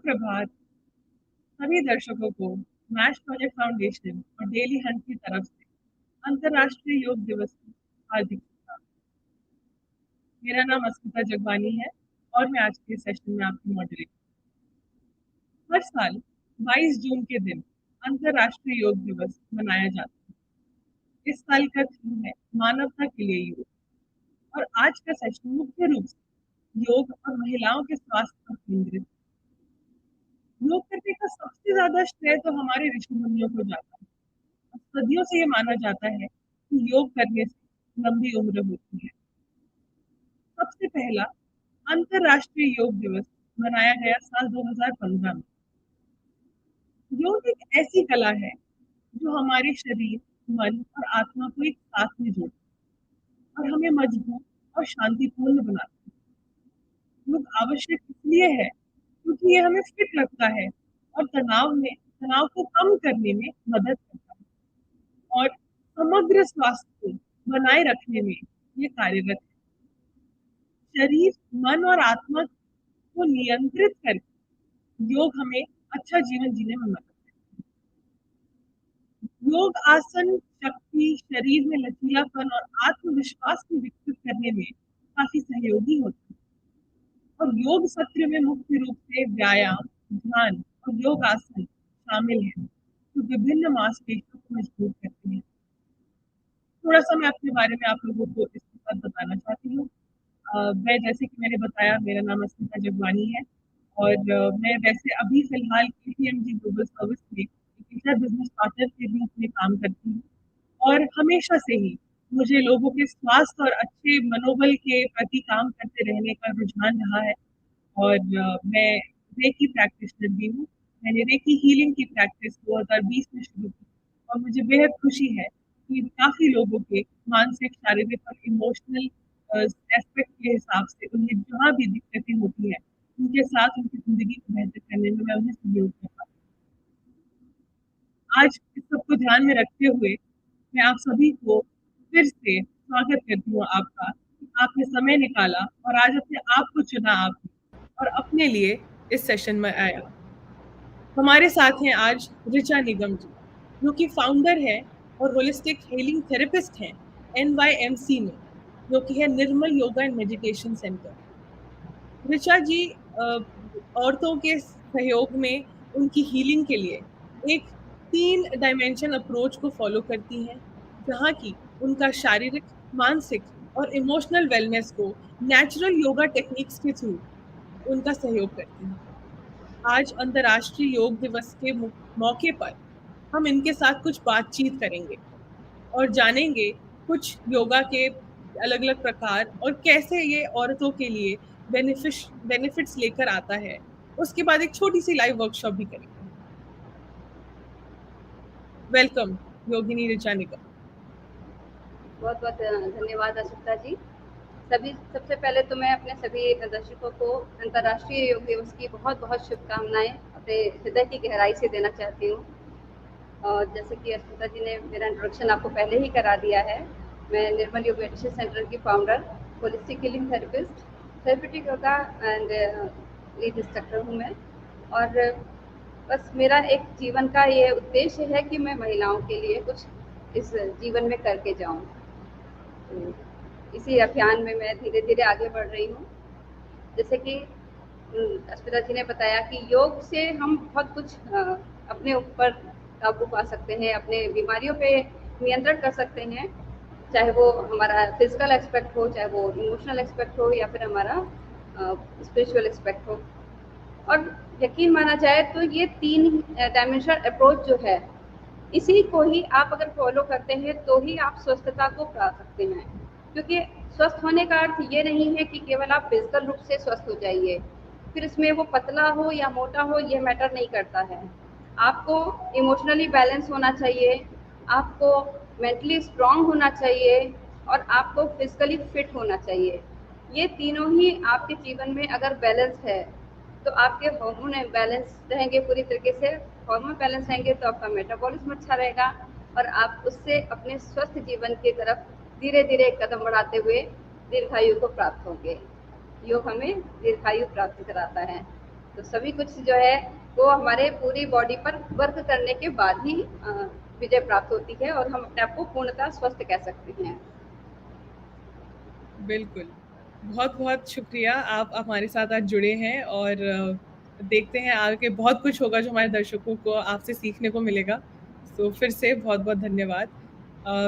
सुप्रभात सभी दर्शकों को मैश प्रोजेक्ट फाउंडेशन और डेली हंट की तरफ से अंतर्राष्ट्रीय योग दिवस की हार्दिक शुभकामनाएं। मेरा नाम अस्मिता जगवानी है और मैं आज के सेशन में आपकी मॉडरेटर। हर साल 22 जून के दिन अंतर्राष्ट्रीय योग दिवस मनाया जाता है। इस साल का थीम है मानवता के लिए योग और आज का सेशन मुख्य रूप से योग और महिलाओं के स्वास्थ्य पर केंद्रित। योग करने का सबसे ज्यादा श्रेय तो हमारे ऋषि मुनियों को जाता है। सदियों से ये माना जाता है कि योग करने से लंबी उम्र होती है। सबसे पहला अंतर्राष्ट्रीय योग दिवस मनाया गया साल 2015 में। योग एक ऐसी कला है जो हमारे शरीर, मन और आत्मा को एक साथ में जोड़ती है और हमें मजबूत और शांतिपूर्ण बनाती है। योग आवश्यक इसलिए है क्योंकि ये हमें फिट रखता है और तनाव को कम करने में मदद करता है और समग्र स्वास्थ्य को बनाए रखने में ये कार्यरत है। शरीर, मन और आत्मा को नियंत्रित करके योग हमें अच्छा जीवन जीने में मदद करता है। योग आसन शक्ति, शरीर में लचीलापन और आत्मविश्वास को विकसित करने में काफी सहयोगी होता है और योग सत्र में मुख्य रूप से व्यायाम, ध्यान और योग आसन शामिल है जो विभिन्न मांसपेशियों को मजबूत करते हैं। थोड़ा सा मैं अपने बारे में आप लोगों को इसके साथ बताना चाहती हूँ। मैं जैसे कि मैंने बताया, मेरा नाम अस्मिता जगवानी है और मैं वैसे अभी फिलहाल KPMG ग्लोबल सर्विस में एक इंटर बिजनेस पार्टनर के रूप में काम करती हूँ और हमेशा से ही मुझे लोगों के स्वास्थ्य और अच्छे मनोबल के प्रति काम करते रहने का रुझान रहा है और मैं रेकी प्रैक्टिशनर भी हूँ। मैंने रेकी हीलिंग की प्रैक्टिस 2020 में शुरू की और मुझे बेहद खुशी है कि काफी लोगों के मानसिक, शारीरिक और इमोशनल एस्पेक्ट के हिसाब से उन्हें जहाँ भी दिक्कतें होती हैं उनके साथ उनकी जिंदगी को बेहतर करने में मैं उन्हें सहयोग कर पाती हूँ। आज इस सबको ध्यान में रखते हुए मैं आप सभी को फिर से स्वागत करती हूँ आपका। आपने समय निकाला और आज अपने आप को चुना आपने और अपने लिए इस सेशन में आया। हमारे साथ हैं आज ऋचा निगम जी, जो कि फाउंडर है और होलिस्टिक हीलिंग थेरेपिस्ट हैं NYMC में, जो कि है Nirmal Yoga and meditation centre. Richa ji औरतों के सहयोग में उनकी हीलिंग के लिए एक 3 डायमेंशन अप्रोच को फॉलो करती हैं, जहाँ की उनका शारीरिक, मानसिक और इमोशनल वेलनेस को नेचुरल योगा टेक्निक्स के थ्रू उनका सहयोग करती हैं। आज अंतर्राष्ट्रीय योग दिवस के मौके पर हम इनके साथ कुछ बातचीत करेंगे और जानेंगे कुछ योगा के अलग अलग प्रकार और कैसे ये औरतों के लिए बेनिफिट्स लेकर आता है। उसके बाद एक छोटी सी लाइव वर्कशॉप भी करेंगे। वेलकम योगिनी ऋचा निगम। बहुत बहुत धन्यवाद अस्मिता जी। सबसे पहले तो मैं अपने सभी दर्शकों को अंतर्राष्ट्रीय योग दिवस की बहुत बहुत शुभकामनाएं अपने हृदय की गहराई से देना चाहती हूँ। और जैसे कि अस्मिता जी ने मेरा इंट्रोडक्शन आपको पहले ही करा दिया है, मैं निर्मल योग मेडिटेशन सेंटर की founder, holistic healing therapist, therapeutic yoga and lead instructor हूँ मैं। और बस मेरा एक जीवन का ये उद्देश्य है कि मैं महिलाओं के लिए कुछ इस जीवन में करके जाऊँ। तो इसी अभियान में मैं धीरे धीरे आगे बढ़ रही हूँ। जैसे कि अस्मिता जी ने बताया कि योग से हम बहुत कुछ अपने ऊपर काबू पा सकते हैं, अपने बीमारियों पे नियंत्रण कर सकते हैं, चाहे वो हमारा फिजिकल एस्पेक्ट हो, चाहे वो इमोशनल एस्पेक्ट हो या फिर हमारा स्पिरिचुअल एस्पेक्ट हो। और यकीन माना जाए तो ये 3 डायमेंशनल अप्रोच जो है, इसी को ही आप अगर फॉलो करते हैं तो ही आप स्वस्थता को पा सकते हैं। क्योंकि स्वस्थ होने का अर्थ ये नहीं है कि केवल आप फिजिकल रूप से स्वस्थ हो जाइए, फिर इसमें वो पतला हो या मोटा हो ये मैटर नहीं करता है। आपको इमोशनली बैलेंस होना चाहिए, आपको मेंटली स्ट्रांग होना चाहिए और आपको फिजिकली फिट होना चाहिए। ये तीनों ही आपके जीवन में अगर बैलेंस है तो आपके हार्मोन बैलेंस रहेंगे पूरी तरीके से। हार्मोन बैलेंस रहेंगे तो आपका मेटाबॉलिज्म अच्छा रहेगा और आप उससे अपने स्वस्थ जीवन की तरफ धीरे धीरे कदम बढ़ाते हुए दीर्घायु को प्राप्त होंगे। योग हमें दीर्घायु प्राप्त कराता है। तो सभी कुछ जो है वो हमारे पूरी बॉडी पर वर्क करने के बाद ही विजय प्राप्त होती है और हम अपने आप को पूर्णतः स्वस्थ कह सकते हैं। बिल्कुल। बहुत-बहुत शुक्रिया आप हमारे साथ आज जुड़े हैं और देखते हैं आगे बहुत कुछ होगा जो हमारे दर्शकों को आपसे सीखने को मिलेगा। सो फिर से बहुत-बहुत धन्यवाद।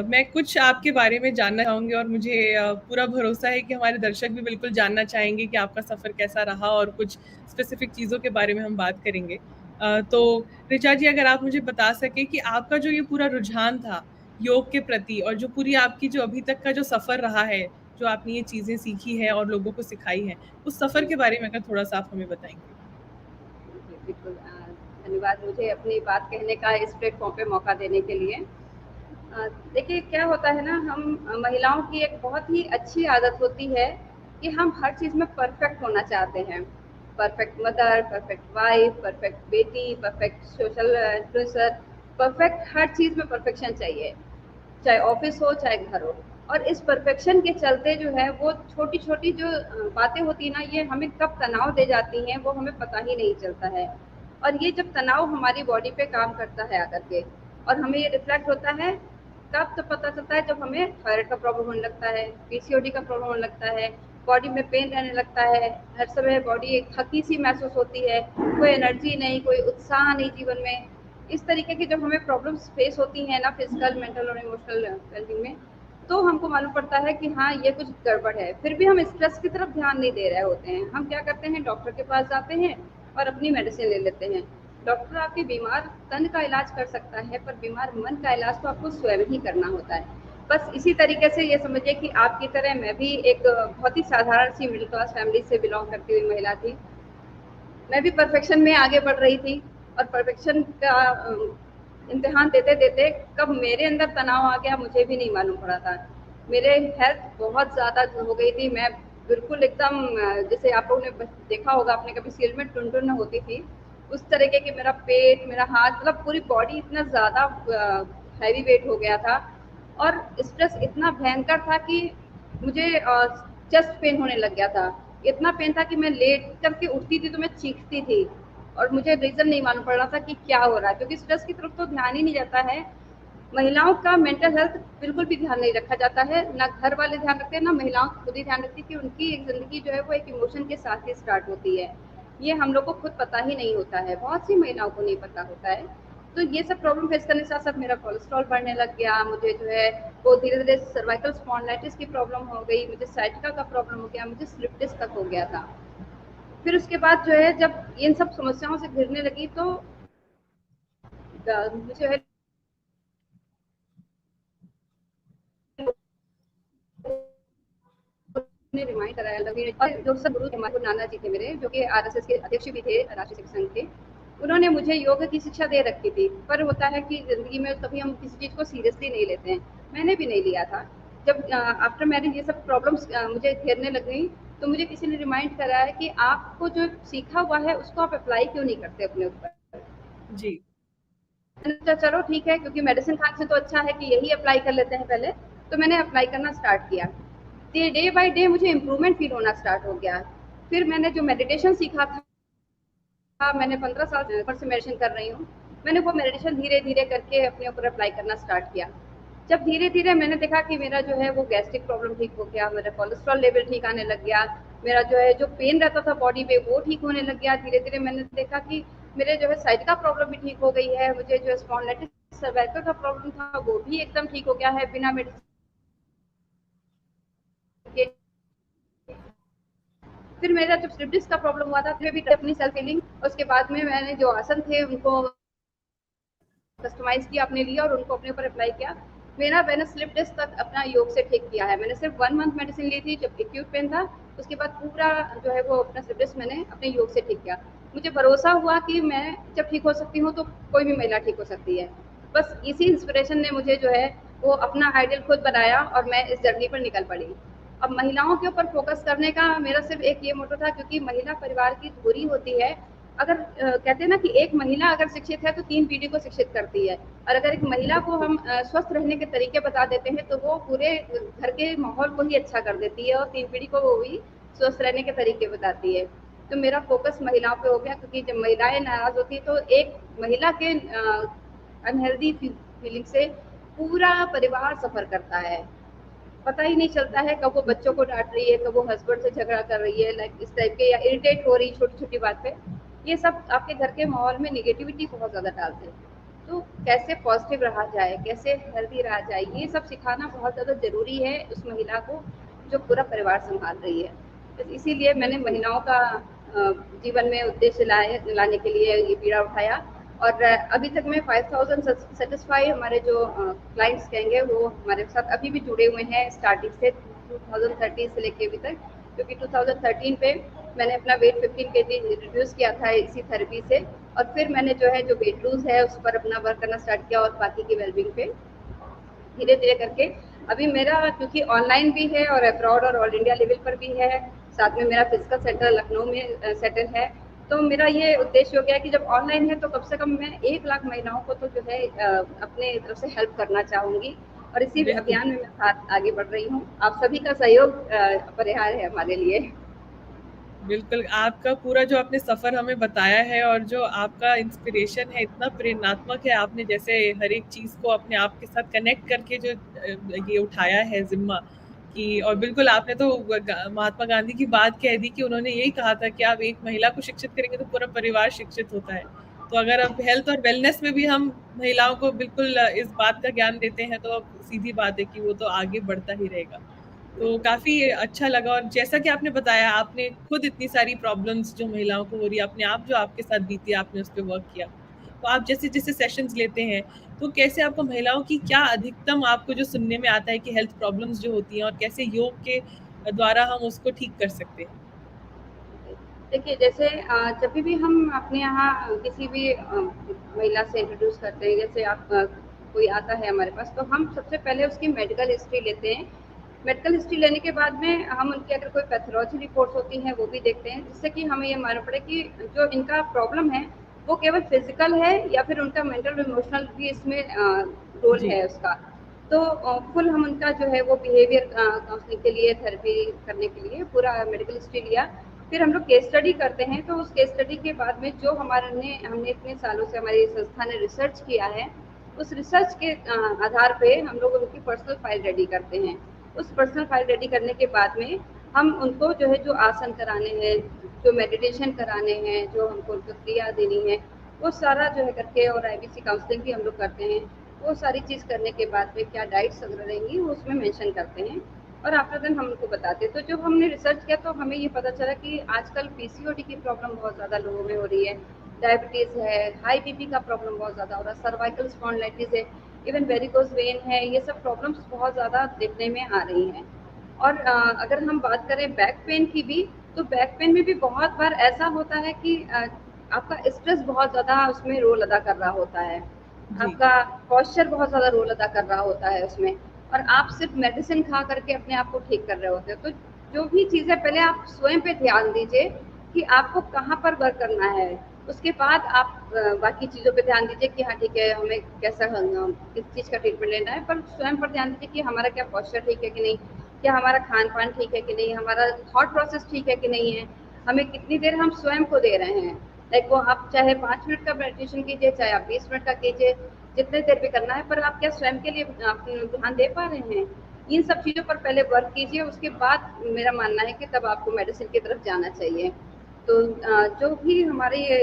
मैं कुछ आपके बारे में जानना चाहूँगी और मुझे पूरा भरोसा है कि हमारे दर्शक भी बिल्कुल जानना चाहेंगे कि आपका सफ़र कैसा रहा और कुछ स्पेसिफ़िक चीज़ों के बारे में हम बात करेंगे। तो ऋचा जी अगर आप मुझे बता सकें कि आपका जो ये पूरा रुझान था योग के प्रति और जो पूरी आपकी जो अभी तक का जो सफ़र रहा है, जो आपने ये चीज़ें सीखी हैं और लोगों को सिखाई हैं, उस सफ़र जी, के बारे में अगर थोड़ा-सा आप हमें बताएँगे? जी, बिल्कुल धन्यवाद मुझे अपनी बात कहने का इस प्लेटफ़ॉर्म पे मौका देने के लिए। देखिए क्या होता है ना हम महिलाओं की एक बहुत ही अच्छी आदत होती है कि हम हर चीज़ में परफेक्ट होना चाहते हैं। Perfect mother, perfect wife, perfect बेटी, परफेक्ट सोशल इन्फ्लुएंसर, परफेक्ट हर चीज़ में परफेक्शन चाहिए। चाहे ऑफिस हो चाहे घर हो। और इस परफेक्शन के चलते जो है वो छोटी छोटी जो बातें होती है ना ये हमें कब तनाव दे जाती हैं वो हमें पता ही नहीं चलता है। और ये जब तनाव हमारी बॉडी पे काम करता है आकर के और हमें ये रिफ्लेक्ट होता है कब तो पता चलता है जब हमें थायराइड का प्रॉब्लम होने लगता है, पीसीओडी का प्रॉब्लम होने लगता है, बॉडी में पेन रहने लगता है, हर समय बॉडी एक थकी सी महसूस होती है, कोई एनर्जी नहीं, कोई उत्साह नहीं जीवन में। इस तरीके की जब हमें प्रॉब्लम्स फेस होती हैं ना फिजिकल मेंटल और इमोशनल वेलबींग में तो हमको मालूम पड़ता है कि हाँ ये कुछ गड़बड़ है। फिर भी हम स्ट्रेस की तरफ ध्यान नहीं दे रहे होते हैं। हम क्या करते हैं डॉक्टर के पास जाते हैं और अपनी मेडिसिन ले लेते हैं। डॉक्टर आपके बीमार तन का इलाज कर सकता है पर बीमार मन का इलाज तो आपको स्वयं ही करना होता है। बस इसी तरीके से ये समझिए कि आपकी तरह मैं भी एक बहुत ही साधारण सी मिडिल क्लास फैमिली से बिलोंग करती हुई महिला थी। मैं भी परफेक्शन में आगे बढ़ रही थी और परफेक्शन का इम्तिहान देते देते कब मेरे अंदर तनाव आ गया मुझे भी नहीं मालूम पड़ा था। मेरे हेल्थ बहुत ज़्यादा हो गई थी। मैं बिल्कुल एकदम जैसे आप लोगों ने देखा होगा आपने कभी सीरियल में टुन होती थी उस तरीके की मेरा पेट मेरा हाथ मतलब पूरी बॉडी इतना ज़्यादा हैवी वेट हो गया था और स्ट्रेस इतना भयंकर था कि मुझे चेस्ट पेन होने लग गया था। इतना पेन था कि मैं लेट करके उठती थी तो मैं चीखती थी और मुझे रीज़न नहीं मालूम पड़ रहा था कि क्या हो रहा है क्योंकि स्ट्रेस की तरफ तो ध्यान ही नहीं जाता है। महिलाओं का मेंटल हेल्थ बिल्कुल भी ध्यान नहीं रखा जाता है, ना घर वाले ध्यान रखते हैं, ना महिलाओं खुद ही ध्यान रखती कि उनकी एक ज़िंदगी जो है वो एक इमोशन के साथ ही स्टार्ट होती है। ये हम लोग को खुद पता ही नहीं होता है, बहुत सी महिलाओं को नहीं पता होता है। तो ये सब प्रॉब्लम फेस करने के साथ साथ मेरा कोलेस्ट्रॉल बढ़ने लग गया, मुझे जो है वो धीरे धीरे सर्वाइकल स्पॉन्डिलाइटिस की प्रॉब्लम हो गई, मुझे साइटिका का प्रॉब्लम हो गया, मुझे स्लिप डिस्क तक हो गया था। फिर उसके बाद जो है जब इन सब समस्याओं से घिरने लगी तो मुझे है ने रिमाइंड कराया लगी और जो सब गुरु हमारे नाना जी थे मेरे जो कि आरएसएस के अध्यक्ष भी थे राष्ट्रीय शिक्षक संघ के। उन्होंने मुझे योग की शिक्षा दे रखी थी पर होता है कि जिंदगी में कभी हम किसी चीज को सीरियसली नहीं लेते हैं। मैंने भी नहीं लिया था। जब आफ्टर मैरिज ये सब प्रॉब्लम्स मुझे घेरने लग गई तो मुझे किसी ने रिमाइंड कराया कि आपको जो सीखा हुआ है उसको आप अप्लाई क्यों नहीं करते अपने ऊपर। जी। मैंने सोचा चलो ठीक है क्योंकि मेडिसिन खाने से तो अच्छा है कि यही अप्लाई कर लेते हैं पहले। तो मैंने अप्लाई करना स्टार्ट किया। डे बाय डे मुझे इम्प्रूवमेंट फील होना स्टार्ट हो गया। फिर मैंने जो मेडिटेशन सीखा था मैंने 15 साल से मेडिटेशन कर रही हूँ। मैंने वो मेडिटेशन धीरे धीरे करके अपने ऊपर अप्लाई करना स्टार्ट किया। जब धीरे धीरे मैंने देखा कि मेरा जो है वो गैस्ट्रिक प्रॉब्लम ठीक हो गया, मेरा कोलेस्ट्रॉल लेवल ठीक आने लग गया, मेरा जो है जो पेन रहता था बॉडी पे वो ठीक होने लग गया। धीरे धीरे मैंने देखा कि मेरे जो है साइड का प्रॉब्लम भी ठीक हो गई है, मुझे जो है स्पॉन्डिलाइटिस सर्वाइकल का प्रॉब्लम था वो भी एकदम ठीक हो गया है बिना मेडिसिन के। फिर मेरा जब स्लिप डिस्क का प्रॉब्लम हुआ था फिर भी अपनी सेल्फ हीलिंग उसके बाद में मैंने जो आसन थे उनको कस्टमाइज किया अपने लिए और उनको अपने ऊपर अप्लाई किया। मेरा मैंने स्लिप डिस्क तक अपना योग से ठीक किया है। मैंने सिर्फ 1 मंथ मेडिसिन ली थी जब एक्यूट पेन था। उसके बाद पूरा जो है वो अपना स्लिप डिस्क मैंने अपने योग से ठीक किया। मुझे भरोसा हुआ कि मैं जब ठीक हो सकती हूँ तो कोई भी महिला ठीक हो सकती है। बस इसी इंस्पिरेशन ने मुझे जो है वो अपना आइडियल खुद बनाया और मैं इस जर्नी पर निकल पड़ी। अब महिलाओं के ऊपर फोकस करने का मेरा सिर्फ एक ये मोटो था क्योंकि महिला परिवार की धुरी होती है। अगर कहते हैं ना कि एक महिला अगर शिक्षित है तो 3 पीढ़ी को शिक्षित करती है और अगर एक महिला को हम स्वस्थ रहने के तरीके बता देते हैं तो वो पूरे घर के माहौल को ही अच्छा कर देती है और 3 पीढ़ी को वो भी स्वस्थ रहने के तरीके बताती है। तो मेरा फोकस महिलाओं पे हो गया, क्योंकि जब महिलाएं नाराज होती है तो एक महिला के अनहेल्दी फीलिंग से पूरा परिवार सफर करता है। पता ही नहीं चलता है कब वो बच्चों को डांट रही है, कब वो हस्बैंड से झगड़ा कर रही है, लाइक इस टाइप के, या इरिटेट हो रही है छोटी छोटी बात पे। ये सब आपके घर के माहौल में निगेटिविटी बहुत ज्यादा डालते हैं। तो कैसे पॉजिटिव रहा जाए, कैसे हेल्दी रहा जाए, ये सब सिखाना बहुत ज्यादा जरूरी है उस महिला को जो पूरा परिवार संभाल रही है। तो इसीलिए मैंने बिल्कुल। महिलाओं का जीवन में उद्देश्य लाने के लिए ये बीड़ा उठाया। और अभी तक मैं 5000 सेटिस्फाई हमारे जो क्लाइंट्स कहेंगे वो हमारे साथ अभी भी जुड़े हुए हैं स्टार्टिंग से 2013 से लेके अभी तक। क्योंकि 2013 पे मैंने अपना वेट 15 केजी रिड्यूस किया था इसी थेरेपी से, और फिर मैंने जो है जो वेट लूज है उस पर अपना वर्क करना स्टार्ट किया, और बाकी की वेलबींग पे धीरे धीरे करके। अभी मेरा क्योंकि ऑनलाइन भी है और अब्रॉड और ऑल इंडिया लेवल पर भी है, साथ में मेरा फिजिकल सेंटर लखनऊ में सेटल है। तो मेरा ये उद्देश्य हो गया कि जब ऑनलाइन है तो कम से कम मैं 1 लाख महिलाओं को तो जो है अपने तरफ से हेल्प करना चाहूंगी, और इसी बिल्कुल। अभियान में मैं साथ आगे बढ़ रही हूँ। आप सभी का सहयोग अपरिहार्य है हमारे लिए। बिल्कुल, आपका पूरा जो आपने सफ़र हमें बताया है और जो आपका इंस्पिरेशन है, इतना प्रेरणात्मक है। आपने जैसे हर एक चीज़ को अपने आप के साथ कनेक्ट करके जो ये उठाया है ज़िम्मा कि, और बिल्कुल आपने तो महात्मा गांधी की बात कह दी कि उन्होंने यही कहा था कि आप एक महिला को शिक्षित करेंगे तो पूरा परिवार शिक्षित होता है। तो अगर अब हेल्थ और वेलनेस में भी हम महिलाओं को बिल्कुल इस बात का ज्ञान देते हैं, तो अब सीधी बात है कि वो तो आगे बढ़ता ही रहेगा। तो काफ़ी अच्छा लगा, और जैसा कि आपने बताया, आपने खुद इतनी सारी प्रॉब्लम्स जो महिलाओं को हो रही है, अपने आप जो आपके साथ बीती, आपने उस पे वर्क किया। तो आप जैसे-जैसे सेशंस लेते हैं, तो कैसे आपको महिलाओं की क्या अधिकतम आपको जो सुनने में आता है कि हेल्थ प्रॉब्लम्स जो होती हैं, और कैसे योग के द्वारा हम उसको ठीक कर सकते हैं? देखिए, जैसे जब भी हम अपने यहाँ किसी भी महिला से इंट्रोड्यूस करते हैं, जैसे आप कोई आता है हमारे पास, तो हम सबसे पहले उसकी मेडिकल हिस्ट्री लेते हैं। मेडिकल हिस्ट्री लेने के बाद में हम उनकी अगर कोई पैथोलॉजी रिपोर्ट्स होती हैं वो भी देखते हैं, जिससे कि हमें ये मालूम पड़े कि जो इनका प्रॉब्लम है वो केवल फिजिकल है या फिर उनका मेंटल इमोशनल भी इसमें रोल जी। है उसका। तो फुल हम उनका जो है वो बिहेवियर काउंसलिंग के लिए, थेरेपी करने के लिए पूरा मेडिकल हिस्ट्री लिया। फिर हम लोग केस स्टडी करते हैं, तो उस केस स्टडी के बाद में जो हमारे हमने इतने सालों से हमारी संस्था ने रिसर्च किया है, उस रिसर्च के आधार पे हम लोग उनकी पर्सनल फाइल रेडी करते हैं। उस पर्सनल फाइल रेडी करने के बाद में हम उनको जो है जो आसन कराने हैं, जो मेडिटेशन कराने हैं, जो हमको उनको क्रिया देनी है, वो सारा जो है करके, और आईबीसी काउंसलिंग भी हम लोग करते हैं। वो सारी चीज़ करने के बाद में क्या डाइट्स वगैरह रहेंगी वो उसमें मेंशन करते हैं, और आफ्टर देन हम उनको बताते हैं। तो जब हमने रिसर्च किया तो हमें ये पता चला कि आजकल पीसीओडी की प्रॉब्लम बहुत ज़्यादा लोगों में हो रही है, डायबिटीज़ है, हाई बीपी का प्रॉब्लम बहुत ज़्यादा हो रहा है, सर्वाइकल स्पॉन्डिलाइटिस है, इवन वेरिकोज वेन है, ये सब प्रॉब्लम्स बहुत ज़्यादा देखने में आ रही हैं। और अगर हम बात करें बैक पेन की भी, तो बैक पेन में भी बहुत बार ऐसा होता है कि आपका स्ट्रेस बहुत ज़्यादा उसमें रोल अदा कर रहा होता है, जी। आपका पॉस्चर बहुत ज़्यादा रोल अदा कर रहा होता है उसमें, और आप सिर्फ मेडिसिन खा करके अपने आप को ठीक कर रहे होते हैं। तो जो भी चीज़ें पहले आप स्वयं पे ध्यान दीजिए कि आपको कहाँ पर वर्क करना है, उसके बाद आप बाकी चीज़ों पे ध्यान दीजिए कि हाँ ठीक है, हमें कैसा किस चीज़ का ट्रीटमेंट लेना है, पर स्वयं पर ध्यान दीजिए कि हमारा क्या पॉस्चर ठीक है कि नहीं, क्या हमारा खान पान ठीक है कि नहीं, हमारा थॉट प्रोसेस ठीक है कि नहीं है, हमें कितनी देर हम स्वयं को दे रहे हैं। लाइक वो आप चाहे 5 मिनट का मेडिटेशन कीजिए, चाहे आप 20 मिनट का कीजिए, जितने देर भी करना है, पर आप क्या स्वयं के लिए आप ध्यान दे पा रहे हैं? इन सब चीज़ों पर पहले वर्क कीजिए, उसके बाद मेरा मानना है कि तब आपको मेडिसिन की तरफ जाना चाहिए। तो जो भी हमारे ये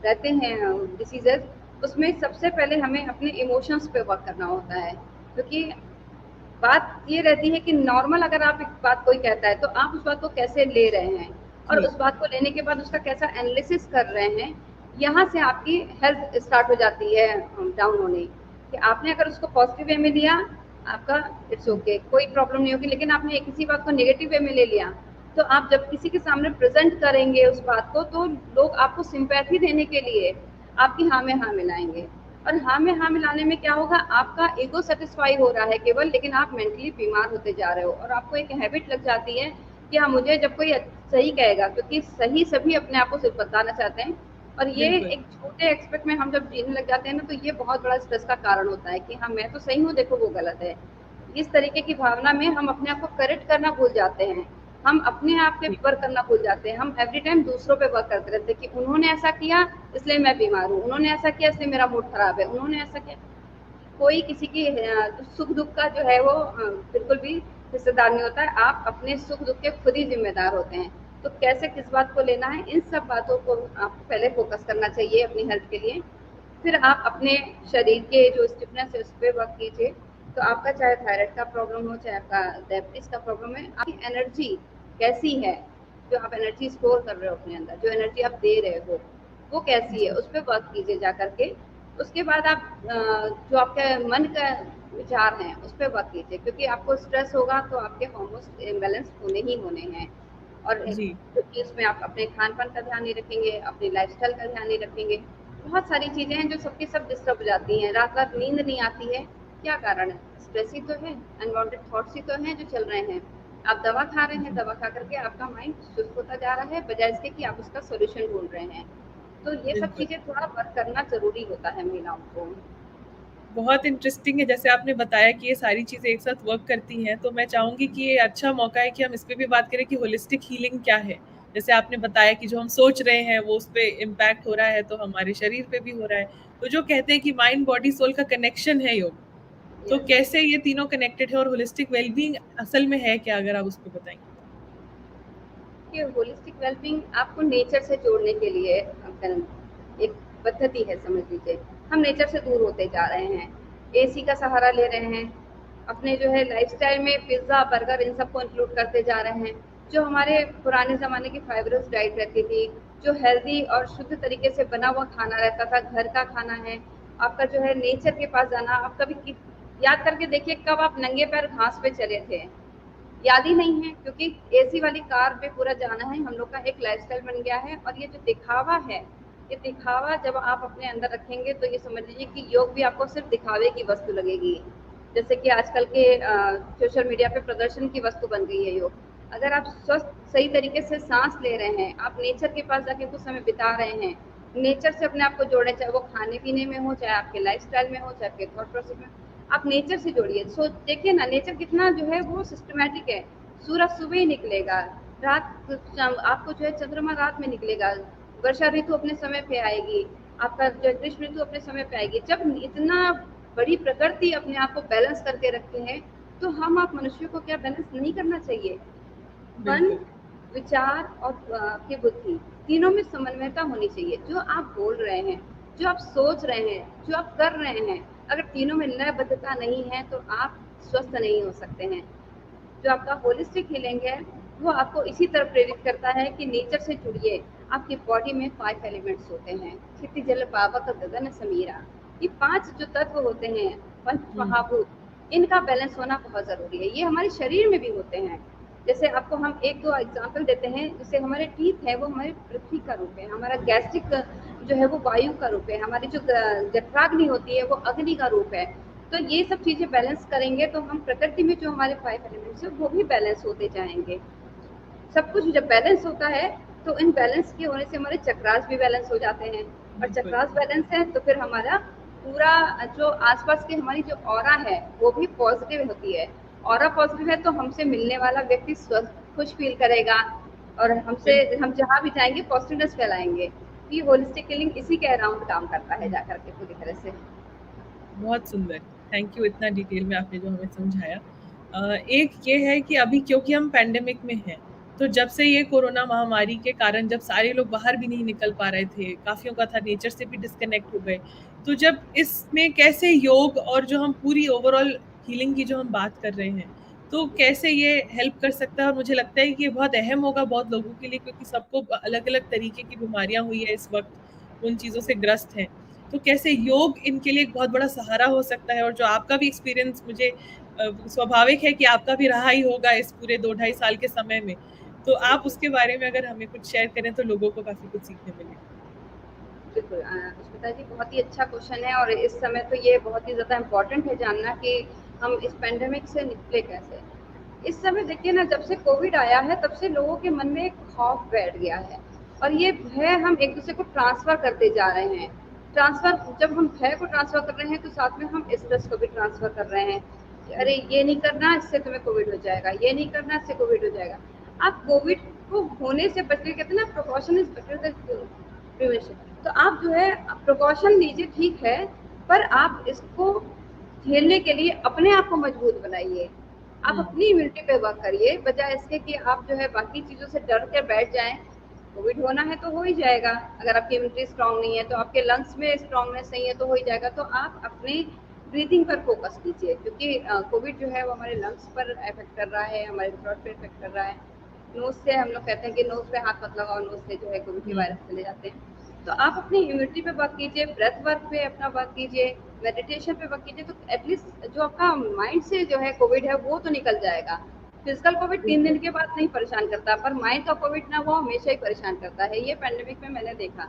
रहते हैं डिसीजेज, उसमें सबसे पहले हमें अपने इमोशंस पे वर्क करना होता है, क्योंकि बात ये रहती है कि नॉर्मल अगर आप एक बात कोई कहता है तो आप उस बात को कैसे ले रहे हैं, और जी। उस बात को लेने के बाद उसका कैसा एनालिसिस कर रहे हैं, यहाँ से आपकी हेल्थ स्टार्ट हो जाती है डाउन होने। कि आपने अगर उसको पॉजिटिव वे में लिया, आपका इट्स ओके, कोई प्रॉब्लम नहीं होगी, लेकिन आपने किसी बात को नेगेटिव वे में ले लिया, तो आप जब किसी के सामने प्रेजेंट करेंगे उस बात को, तो लोग आपको सिंपैथी देने के लिए आपकी हाँ में हाँ मिलाएंगे, और हाँ में हाँ मिलाने में क्या होगा, आपका ईगो सेटिस्फाई हो रहा है केवल, लेकिन आप मेंटली बीमार होते जा रहे हो, और आपको एक हैबिट लग जाती है कि हाँ मुझे जब कोई सही कहेगा, क्योंकि सही सभी अपने आप को सिर्फ बताना चाहते हैं, और ये बिल्कुल। एक छोटे एक्सपेक्ट में हम जब जीने लग जाते हैं ना, तो ये बहुत बड़ा स्ट्रेस का कारण होता है कि हाँ मैं तो सही हूँ, देखो वो गलत है। इस तरीके की भावना में हम अपने आप को करेक्ट करना भूल जाते हैं। हम अपने आप पे जी, वर्क करना भूल जाते हैं। हम एवरी टाइम दूसरों पे वर्क करते रहते हैं कि उन्होंने ऐसा किया इसलिए मैं बीमार हूँ, उन्होंने ऐसा किया इसलिए मेरा मूड खराब है, उन्होंने ऐसा किया। कोई किसी की सुख दुख का जो है वो बिल्कुल भी हिस्सेदार नहीं होता है। आप अपने सुख दुख के खुद ही जिम्मेदार होते हैं। तो कैसे किस बात को लेना है, इन सब बातों को आपको पहले फोकस करना चाहिए अपनी हेल्थ के लिए। फिर आप अपने शरीर के जो स्टिफनेस है उस पर वर्क कीजिए। तो आपका चाहे थायराइड का प्रॉब्लम हो, चाहे आपका डायबिटीज का प्रॉब्लम है, आपकी एनर्जी कैसी है, जो आप एनर्जी स्टोर कर रहे हो अपने अंदर, जो एनर्जी आप दे रहे हो वो कैसी है, जी, उस पर वर्क कीजिए जा करके। उसके बाद आप जो आपके मन का विचार हैं उस पर वर्क कीजिए, क्योंकि आपको स्ट्रेस होगा तो आपके हार्मोन्स इम्बैलेंस होने ही होने हैं। और जी, क्योंकि उसमें आप अपने खान पान का ध्यान नहीं रखेंगे, अपनी लाइफस्टाइल का ध्यान नहीं रखेंगे, बहुत सारी चीज़ें हैं जो सबकी सब डिस्टर्ब हो जाती हैं। रात रात नींद नहीं आती है, क्या कारण है? स्ट्रेस ही तो है, अनवांटेड थॉट्स ही तो हैं जो चल रहे हैं। आप दवा खा रहे हैं, जी, दवा खा करके आपका माइंड सुस्त होता जा रहा है, बजाय इसके कि आप उसका सॉल्यूशन ढूंढ रहे हैं। तो ये सब बिल्कुल। चीज़ें थोड़ा वर्क करना ज़रूरी होता है महिलाओं को। बहुत इंटरेस्टिंग है जैसे आपने बताया कि ये सारी चीज़ें एक साथ वर्क करती हैं, तो मैं चाहूँगी कि ये अच्छा मौका है कि हम इस पे भी बात करें कि होलिस्टिक हीलिंग क्या है? जैसे आपने बताया कि जो हम सोच रहे हैं वो उस पे इम्पैक्ट हो रहा है, तो हमारे शरीर पे भी हो रहा है। तो जो कहते हैं कि माइंड, बॉडी, सोल का कनेक्शन है योग, तो यस। कैसे ये तीनों कनेक्टेड है और होलिस्टिक वेलबीइंग असल में है क्या? अगर आप उस पे बताएँगे तो? कि होलिस्टिक वेलबींग आपको नेचर से जोड़ने के लिए एक पद्धति है, समझ लीजिए। हम नेचर से दूर होते जा रहे हैं, एसी का सहारा ले रहे हैं, अपने जो है लाइफस्टाइल में पिज्ज़ा बर्गर इन सबको इंक्लूड करते जा रहे हैं। जो हमारे पुराने ज़माने की फाइबरस डाइट रहती थी, जो हेल्दी और शुद्ध तरीके से बना हुआ खाना रहता था, घर का खाना है, आपका जो है नेचर के पास जाना। आप कभी याद करके देखिए कब आप नंगे पैर घास पे चले थे, याद ही नहीं है, क्योंकि एसी वाली कार पे पूरा जाना है हम लोग का एक लाइफस्टाइल बन गया है। और ये जो दिखावा है, ये दिखावा जब आप अपने अंदर रखेंगे तो ये समझ लीजिए कि योग भी आपको सिर्फ दिखावे की वस्तु लगेगी। जैसे कि आजकल के सोशल मीडिया पे प्रदर्शन की वस्तु बन गई है योग। अगर आप स्वस्थ सही तरीके से सांस ले रहे हैं, आप नेचर के पास जाके कुछ समय बिता रहे हैं, नेचर से अपने आप को जोड़े, चाहे वो खाने पीने में हो, चाहे आपके लाइफस्टाइल में हो, चाहे आपके थॉट प्रोसेस में, आप नेचर से जोड़िए। सो देखिए ना, नेचर कितना जो है वो सिस्टमैटिक है। सूरज सुबह ही निकलेगा, रात आपको जो है चंद्रमा रात में निकलेगा, वर्षा ऋतु अपने समय पे आएगी, आपका जो ग्रीष्म ऋतु अपने समय पे आएगी। जब इतना बड़ी प्रकृति अपने आप को बैलेंस करके रखते हैं, तो हम आप मनुष्यों को क्या बैलेंस नहीं करना चाहिए? मन, बिल्कुल, विचार और आपकी बुद्धि, तीनों में समन्वयता होनी चाहिए। जो आप बोल रहे हैं, जो आप सोच रहे हैं, जो आप कर रहे हैं, अगर तीनों में लयबद्धता नहीं है तो आप स्वस्थ नहीं हो सकते हैं। जो आपका होलिस्टिक हीलिंग है वो आपको इसी तरह प्रेरित करता है कि नेचर से जुड़िए। आपकी बॉडी में 5 एलिमेंट्स होते हैं, क्षिति जल पावक गगन समीरा। ये 5 जो तत्व होते हैं, पंच हुँ, महाभूत, इनका बैलेंस होना बहुत ज़रूरी है। ये हमारे शरीर में भी होते हैं। जैसे आपको हम 1-2 एग्ज़ाम्पल देते हैं। जैसे हमारे टीथ है वो हमारी पृथ्वी का रूप है, हमारा गैस्ट्रिक जो है वो वायु का रूप है, हमारी जो जठराग्नि होती है वो अग्नि का रूप है। तो ये सब चीज़ें बैलेंस करेंगे तो हम प्रकृति में जो हमारे 5 एलिमेंट्स हैं वो भी बैलेंस होते जाएँगे। सब कुछ जब बैलेंस होता है तो इन बैलेंस के होने से हमारे चक्रास भी बैलेंस हो जाते हैं। और बिल्कुल, चक्रास बैलेंस है तो फिर हमारा पूरा जो आसपास की हमारी जो ऑरा है वो भी पॉजिटिव होती है। ऑरा पॉजिटिव है तो हमसे मिलने वाला व्यक्ति स्वस्थ खुश फील करेगा, और हमसे बिल्कुल। हम जहाँ भी जाएंगे पॉजिटिवनेस फैलाएंगे। ये होलिस्टिक हीलिंग इसी के अराउंड काम करता है हुँ, जा करके पूरी तरह से। बहुत सुंदर। थैंक यू इतना डिटेल में आपने जो हमें समझाया। एक ये है कि अभी क्योंकि हम पैंडेमिक में हैं, तो जब से ये कोरोना महामारी के कारण जब सारे लोग बाहर भी नहीं निकल पा रहे थे, काफ़ियों का था नेचर से भी डिस्कनेक्ट हो गए। तो जब इसमें कैसे योग और जो हम पूरी ओवरऑल हीलिंग की जो हम बात कर रहे हैं, तो कैसे ये हेल्प कर सकता है? और मुझे लगता है कि ये बहुत अहम होगा बहुत लोगों के लिए क्योंकि सबको अलग-अलग तरीके की बीमारियाँ हुई है इस वक़्त, उन चीज़ों से ग्रस्त हैं। तो कैसे योग इनके लिए एक बहुत बड़ा सहारा हो सकता है और जो आपका भी एक्सपीरियंस मुझे स्वाभाविक है कि आपका भी रहा ही होगा इस पूरे 2 ढाई साल के समय में। तो आप बिल्कुल। उसके बारे में अगर हमें कुछ शेयर करें तो लोगों को काफ़ी कुछ सीखने मिलेगा। बिल्कुल स्मिता जी, बहुत ही अच्छा क्वेश्चन है। और इस समय तो ये बहुत ही ज़्यादा इम्पोर्टेंट है जानना कि हम इस पेंडेमिक से निकले कैसे। इस समय देखिए ना, जब से कोविड आया है तब से लोगों के मन में एक खौफ बैठ गया है, और ये भय हम एक दूसरे को ट्रांसफर करते जा रहे हैं। ट्रांसफर, जब हम भय को ट्रांसफर कर रहे हैं तो साथ में हम स्ट्रेस को भी ट्रांसफर कर रहे हैं कि अरे बिल्कुल, ये नहीं करना इससे तुम्हें कोविड हो जाएगा, ये नहीं करना इससे कोविड हो जाएगा। आप कोविड को होने से बचने, कहते हैं ना precaution is better than prevention, तो आप जो है प्रिकॉशन लीजिए ठीक है, पर आप इसको झेलने के लिए अपने आप को मजबूत बनाइए। आप अपनी इम्यूनिटी पे वर्क करिए, बजाय इसके कि आप जो है बाकी चीज़ों से डर के बैठ जाएं। कोविड होना है तो हो ही जाएगा, अगर आपकी इम्यूनिटी स्ट्रांग नहीं है तो आपके लंग्स में स्ट्रांगनेस नहीं है तो हो ही जाएगा। तो आप अपने ब्रीथिंग पर फोकस कीजिए, क्योंकि कोविड जो है वो हमारे लंग्स पर इफेक्ट कर रहा है, हमारे थ्रोट पे इफेक्ट कर रहा है। नोज से हम लोग कहते हैं कि नोज पे हाथ मत लगाओ, नोज से जो है कोविड के वायरस चले जाते हैं। तो आप अपनी इम्यूनिटी पे वर्क कीजिए, ब्रेथ वर्क पे अपना वर्क कीजिए, मेडिटेशन पे वर्क कीजिए, तो एटलीस्ट जो आपका माइंड से जो है कोविड है वो तो निकल जाएगा। फिजिकल कोविड 3 दिन के बाद नहीं परेशान करता, पर माइंड का कोविड ना वो हमेशा ही परेशान करता है, ये पैंडेमिक में मैंने देखा।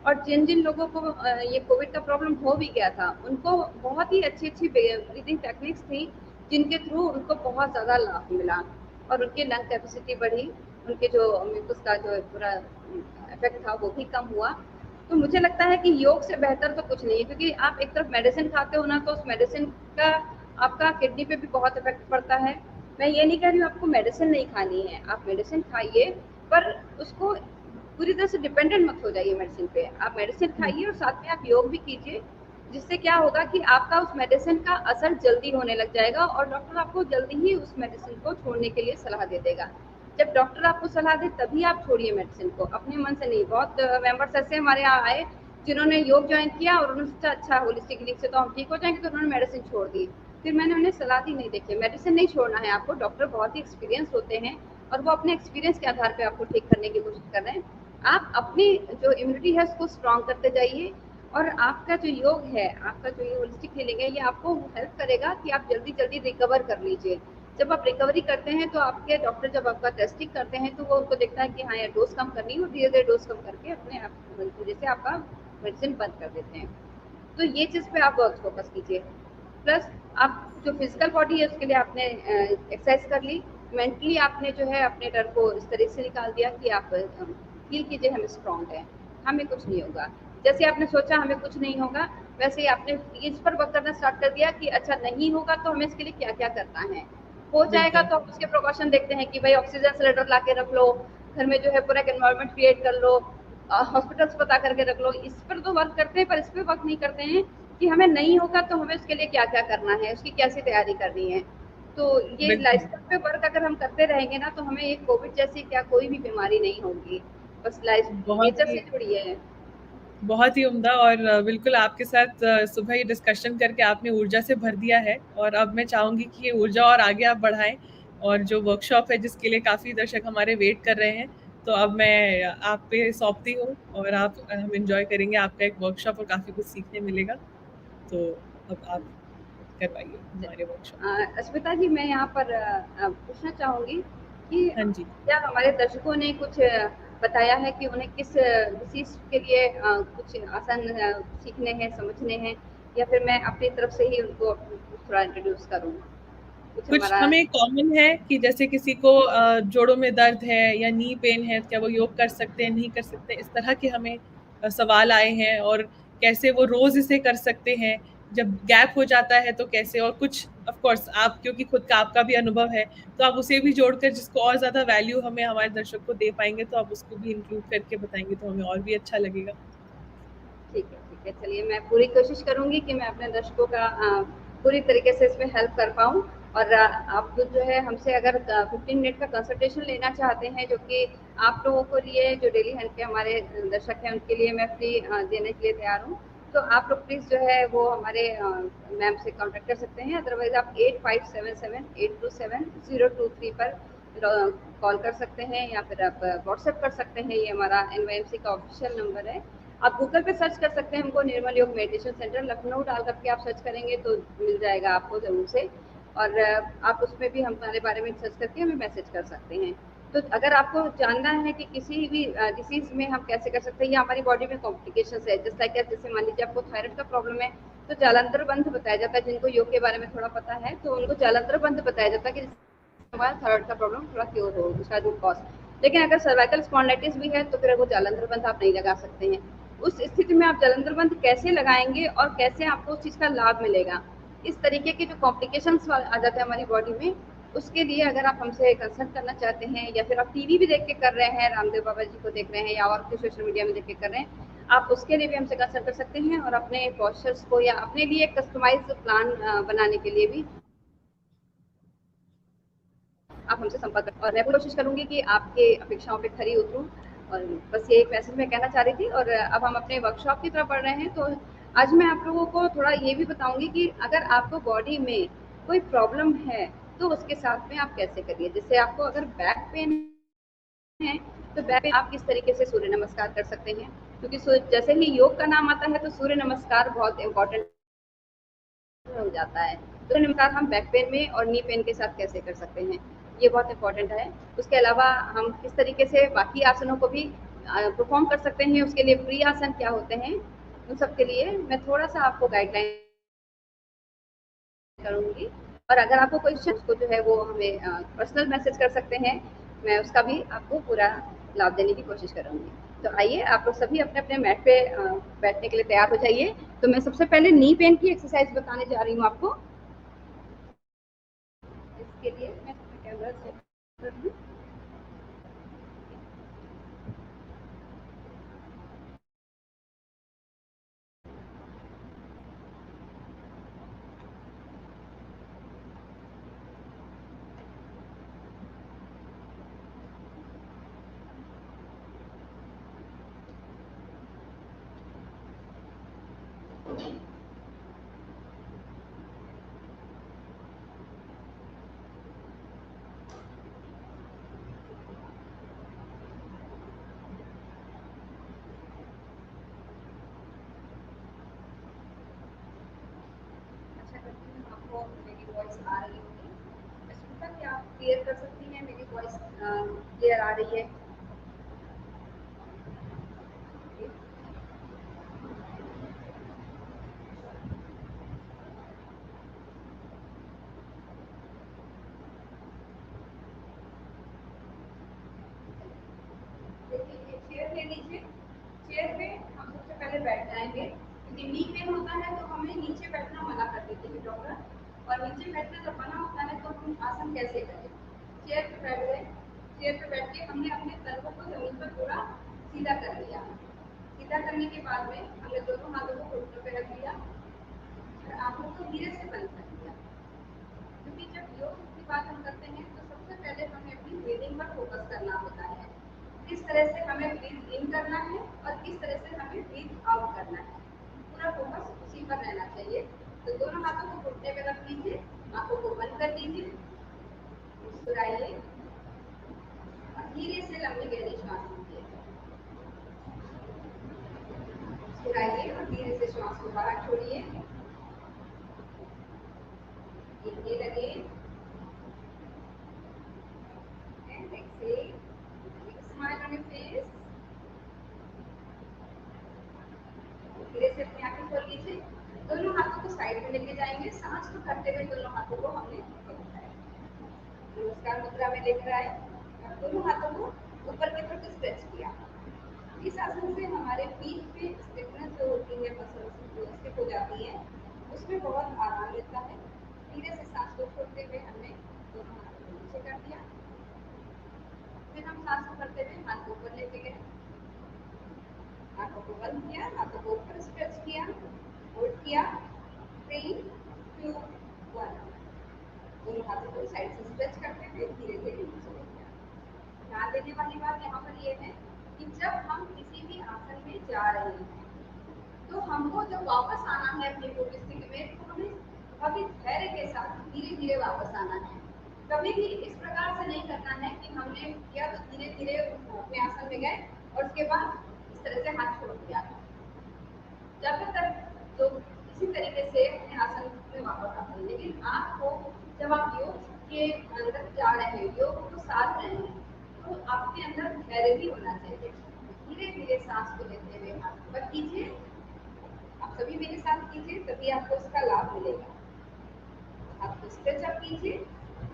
और जिन जिन लोगों को ये कोविड का प्रॉब्लम हो भी गया था, उनको बहुत ही अच्छी अच्छी ब्रीदिंग टेक्निक्स थी, जिनके थ्रू उनको बहुत ज़्यादा लाभ मिला और उनकी लंग कैपेसिटी बढ़ी, उनके जो म्यूकस का जो पूरा इफेक्ट था वो भी कम हुआ। तो मुझे लगता है कि योग से बेहतर तो कुछ नहीं है, क्योंकि आप एक तरफ मेडिसिन खाते हो ना, तो उस मेडिसिन का आपका किडनी पे भी बहुत इफेक्ट पड़ता है। मैं ये नहीं कह रही हूँ आपको मेडिसिन नहीं खानी है, आप मेडिसिन खाइए, पर उसको पूरी तरह से डिपेंडेंट मत हो जाइए मेडिसिन पे। आप मेडिसिन खाइए और साथ में आप योग भी कीजिए, जिससे क्या होगा कि आपका उस मेडिसिन का असर जल्दी होने लग जाएगा और डॉक्टर आपको जल्दी ही उस मेडिसिन को छोड़ने के लिए सलाह दे देगा। जब डॉक्टर आपको सलाह दे तभी आप छोड़िए मेडिसिन को, अपने मन से नहीं। बहुत मेंबर्स ऐसे हमारे यहाँ आए जिन्होंने योग ज्वाइन किया और उन्होंने सोचा अच्छा होलिस्टिक क्लिनिक से तो हम ठीक हो जाएंगे, तो उन्होंने मेडिसिन छोड़ दी। फिर मैंने उन्हें सलाह दी, नहीं देखिए मेडिसिन नहीं छोड़ना है आपको, डॉक्टर बहुत ही एक्सपीरियंस होते हैं और वो अपने एक्सपीरियंस के आधार पर आपको ठीक करने की कोशिश कर रहे हैं। आप अपनी जो इम्यूनिटी है उसको स्ट्रांग करते जाइए, और आपका जो योग है, आपका जो ये होलिस्टिक हीलिंग है, ये आपको हेल्प करेगा कि आप जल्दी जल्दी रिकवर कर लीजिए। जब आप रिकवरी करते हैं तो आपके डॉक्टर जब आपका टेस्टिंग करते हैं तो वो उनको देखता है कि हाँ यार डोज कम करनी है, और धीरे धीरे डोज कम करके अपने आप जैसे आपका मेडिसिन बंद कर देते हैं। तो ये चीज़ पे आप बहुत फोकस कीजिए। प्लस आप जो फिजिकल बॉडी है उसके लिए आपने एक्सरसाइज कर ली, मेंटली आपने जो है अपने डर को इस तरह से निकाल दिया कि आप फील कीजिए हम स्ट्रांग हैं, हमें कुछ नहीं होगा। जैसे आपने सोचा हमें कुछ नहीं होगा, वैसे ही आपने इस पर वर्क करना स्टार्ट कर दिया कि अच्छा नहीं होगा तो हमें इसके लिए क्या क्या करना है। हो जाएगा बिल्कुल। तो हम उसके प्रिकॉशन देखते हैं कि भाई ऑक्सीजन सिलेंडर ला के रख लो, घर में जो है पूरा एक एनवायरनमेंट क्रिएट कर लो, हॉस्पिटल्स पता करके रख लो। इस पर तो वर्क करते हैं, पर इस पर वर्क नहीं करते हैं कि हमें नहीं होगा तो हमें उसके लिए क्या क्या करना है, उसकी कैसे तैयारी करनी है। तो ये बिल्कुल। लाइफस्टाइल पे वर्क अगर हम करते रहेंगे ना, तो हमें ये कोविड जैसी क्या कोई भी बीमारी नहीं होगी। बस लाइफ बहुत नेचर ही से जुड़ी है। बहुत ही उम्दा। और बिल्कुल आपके साथ सुबह ये डिस्कशन करके आपने ऊर्जा से भर दिया है, और अब मैं चाहूंगी कि ये ऊर्जा और आगे आप बढ़ाएं। और जो वर्कशॉप है जिसके लिए काफी दर्शक हमारे वेट कर रहे हैं, तो अब मैं आप पे सौंपती हूँ, और आप हम एंजॉय करेंगे आपका एक वर्कशॉप, और काफी कुछ सीखने मिलेगा। तो अब आप करवाइए हमारे वर्कशॉप। अस्मिता जी, मैं यहाँ पर पूछना चाहूँगी कि हाँ जी। क्या हमारे दर्शकों ने कुछ बताया है कि उन्हें किस डिसीज के लिए कुछ आसन सीखने हैं, समझने हैं, या फिर मैं अपनी तरफ से ही उनको थोड़ा इंट्रोड्यूस करूँ कुछ कुछ हमारा। हमें कॉमन है कि जैसे किसी को जोड़ों में दर्द है या नी पेन है, क्या वो योग कर सकते हैं, नहीं कर सकते, इस तरह के हमें सवाल आए हैं। और कैसे वो रोज इसे कर सकते हैं, जब गैप हो जाता है तो कैसे। और कुछ ऑफ कोर्स आप, क्योंकि खुद का आपका भी अनुभव है, तो आप उसे भी जोड़कर जिसको और ज्यादा वैल्यू हमें हमारे दर्शक को दे पाएंगे, तो आप उसको भी इंक्लूड करके बताएंगे तो हमें और भी अच्छा लगेगा। ठीक है, ठीक है। चलिए, मैं पूरी कोशिश करूँगी कि मैं अपने दर्शकों का पूरी तरीके से इसमें हेल्प कर पाऊँ। और आप जो है हमसे अगर 15 मिनट का कंसल्टेशन लेना चाहते हैं, जो कि आप लोगों को लिए जो डेली हेल्थ के हमारे दर्शक हैं उनके लिए मैं फ्री देने के लिए तैयार हूँ। तो आप लोग प्लीज़ जो है वो हमारे मैम से कॉन्टैक्ट कर सकते हैं। अदरवाइज़ आप 8577-827-023 पर कॉल कर सकते हैं, या फिर आप व्हाट्सएप कर सकते हैं। ये हमारा एनवाईएमसी का ऑफिशियल नंबर है। आप गूगल पे सर्च कर सकते हैं हमको, निर्मल योग मेडिटेशन सेंटर लखनऊ डाल करके आप सर्च करेंगे तो मिल जाएगा आपको ज़रूर से। और आप उसमें भी हमारे बारे में सर्च करके हमें मैसेज कर सकते हैं। तो अगर आपको जानना है कि किसी भी डिसीज़ में हम कैसे कर सकते हैं, या हमारी बॉडी में कॉम्प्लिकेशंस है, जैसा कि जैसे मान लीजिए आपको थायराइड का प्रॉब्लम है, तो जालंधर बंध बताया जाता है। जिनको योग के बारे में थोड़ा पता है तो उनको जालंधर बंध बताया जाता है कि हमारा थायराइड का प्रॉब्लम थोड़ा क्योर हो, उसका रूट कॉज। लेकिन अगर सर्वाइकल स्पॉन्डिलाइटिस भी है तो फिर वो जालंधर बंध आप नहीं लगा सकते हैं। उस स्थिति में आप जालंधर बंध कैसे लगाएंगे और कैसे आपको उस चीज़ का लाभ मिलेगा, इस तरीके के जो कॉम्प्लिकेशंस आ जाते हैं हमारी बॉडी में, उसके लिए अगर आप हमसे कंसल्ट करना चाहते हैं या फिर आप टीवी भी देख के कर रहे हैं, रामदेव बाबा जी को देख रहे हैं या और कुछ सोशल मीडिया में देख के कर रहे हैं, आप उसके लिए भी हमसे कंसल्ट कर सकते हैं और अपने पोस्चर्स को या अपने लिए कस्टमाइज प्लान बनाने के लिए भी आप हमसे संपर्क करें और मैं कोशिश करूंगी कि आपके अपेक्षाओं पे खरी उतरूं। और बस ये एक मैसेज मैं कहना चाह रही थी। और अब हम अपने वर्कशॉप की तरफ बढ़ रहे हैं, तो आज मैं आप लोगों को थोड़ा ये भी बताऊंगी कि अगर आपको बॉडी में कोई प्रॉब्लम है तो उसके साथ में आप कैसे करिए। जैसे आपको अगर बैक पेन है तो बैक पेन आप किस तरीके से सूर्य नमस्कार कर सकते हैं, क्योंकि जैसे ही योग का नाम आता है तो सूर्य नमस्कार बहुत इंपॉर्टेंट हो जाता है। सूर्य नमस्कार हम बैक पेन में और नी पेन के साथ कैसे कर सकते हैं, ये बहुत इंपॉर्टेंट है। उसके अलावा हम किस तरीके से बाकी आसनों को भी परफॉर्म कर सकते हैं, उसके लिए फ्री आसन क्या होते हैं, उन सब के लिए मैं थोड़ा सा आपको गाइडलाइन करूंगी। और अगर आपको कोई उसको जो है वो हमें पर्सनल मैसेज कर सकते हैं, मैं उसका भी आपको पूरा लाभ देने की कोशिश करूंगी। तो आइए आप लोग सभी अपने अपने मैट पे बैठने के लिए तैयार हो जाइए। तो मैं सबसे पहले नी पेन की एक्सरसाइज बताने जा रही हूँ आपको। इसके लिए मैं अपना कैमरा सेट कर दूँ। अच्छा करती हूँ, आपको मेरी वॉइस आ रही होगी। मैं सुनता कि आप क्लियर कर सकती हैं, मेरी वॉइस क्लियर आ रही है। देखिए ये चेयर ले लीजिए। चेयर पे हम सबसे पहले बैठ जाएंगे, क्योंकि नी पेन होता है तो हमें नीचे बैठना मना कर देते हैं डॉक्टर। और नीचे बैठना जब मना होता है तो हम आसन कैसे करें। चेयर पे बैठ गए, चेयर पे बैठ के हमने अपने तलवों को जमीन पर थोड़ा सीधा कर लिया। सीधा करने के बाद में हमने दोनों हाथों को घुटनों पे रख लिया और आंखों को धीरे से बंद कर लिया। क्योंकि जब योग की बात हम करते हैं तो सबसे पहले हमें अपनी ब्रीदिंग पर फोकस करना होता है। किस तरह से हमें ब्रीथ इन करना है और किस तरह से हमें ब्रीथ आउट करना है, पूरा फोकस उसी पर रहना चाहिए। तो दोनों हाथों को घुटने पे रख लीजिए, आंखों को बंद कर लीजिए, मुस्कुराइए और धीरे से लंबी गहरी श्वास लीजिए। मुस्कुराइए और धीरे से श्वास को बाहर छोड़िए। Inhale again and exhale. Big smile on your face. धीरे से अपनी आंखें खोल लीजिए। दोनों हाथों को साइड में लेके जाएंगे, सांस को करते हुए दोनों हाथों को हमने नमस्कार मुद्रा में लेकर आए और दोनों हाथों को ऊपर की तरफ स्ट्रेच किया। इस आसन से हमारे पीठ पे स्टिफनेस जो होती है, मसल्स जो स्टिफ हो जाती है, उसमें बहुत आराम मिलता है। धीरे से सांस को छोड़ते हुए हमने दोनों हाथों को नीचे कर दिया। फिर हम सांस को करते हुए हाथ को ऊपर लेके गए, आंखों को बंद किया, हाथों को ऊपर स्ट्रेच किया, होल्ड किया, 3, 2, 1। दोनों हाथों को साइड से स्ट्रेच करते हुए धीरे धीरे नीचे ले गया। ध्यान देने वाली बात यहाँ पर ये है कि जब हम किसी भी आसन में जा रहे हैं तो हमको जब वापस आना है अपनी मूल स्थिति में, तो हमें बहुत ही धैर्य के साथ धीरे धीरे वापस आना है। कभी भी इस प्रकार से नहीं करना है कि हमने किया तो धीरे धीरे अपने आसन में गए और उसके बाद इस तरह से हाथ छोड़ दिया। जब तक तो इसी तरीके से अपने आसन में वापस आते हैं। लेकिन आपको जब आप योग के अंदर जा रहे हैं, योग को साध रहे हैं, तो आपके अंदर धैर्य भी होना चाहिए। धीरे धीरे सांस को लेते हुए हाथ ऊपर कीजिए। आप सभी मेरे साथ कीजिए, तभी आपको इसका लाभ मिलेगा। आप स्ट्रेच अप कीजिए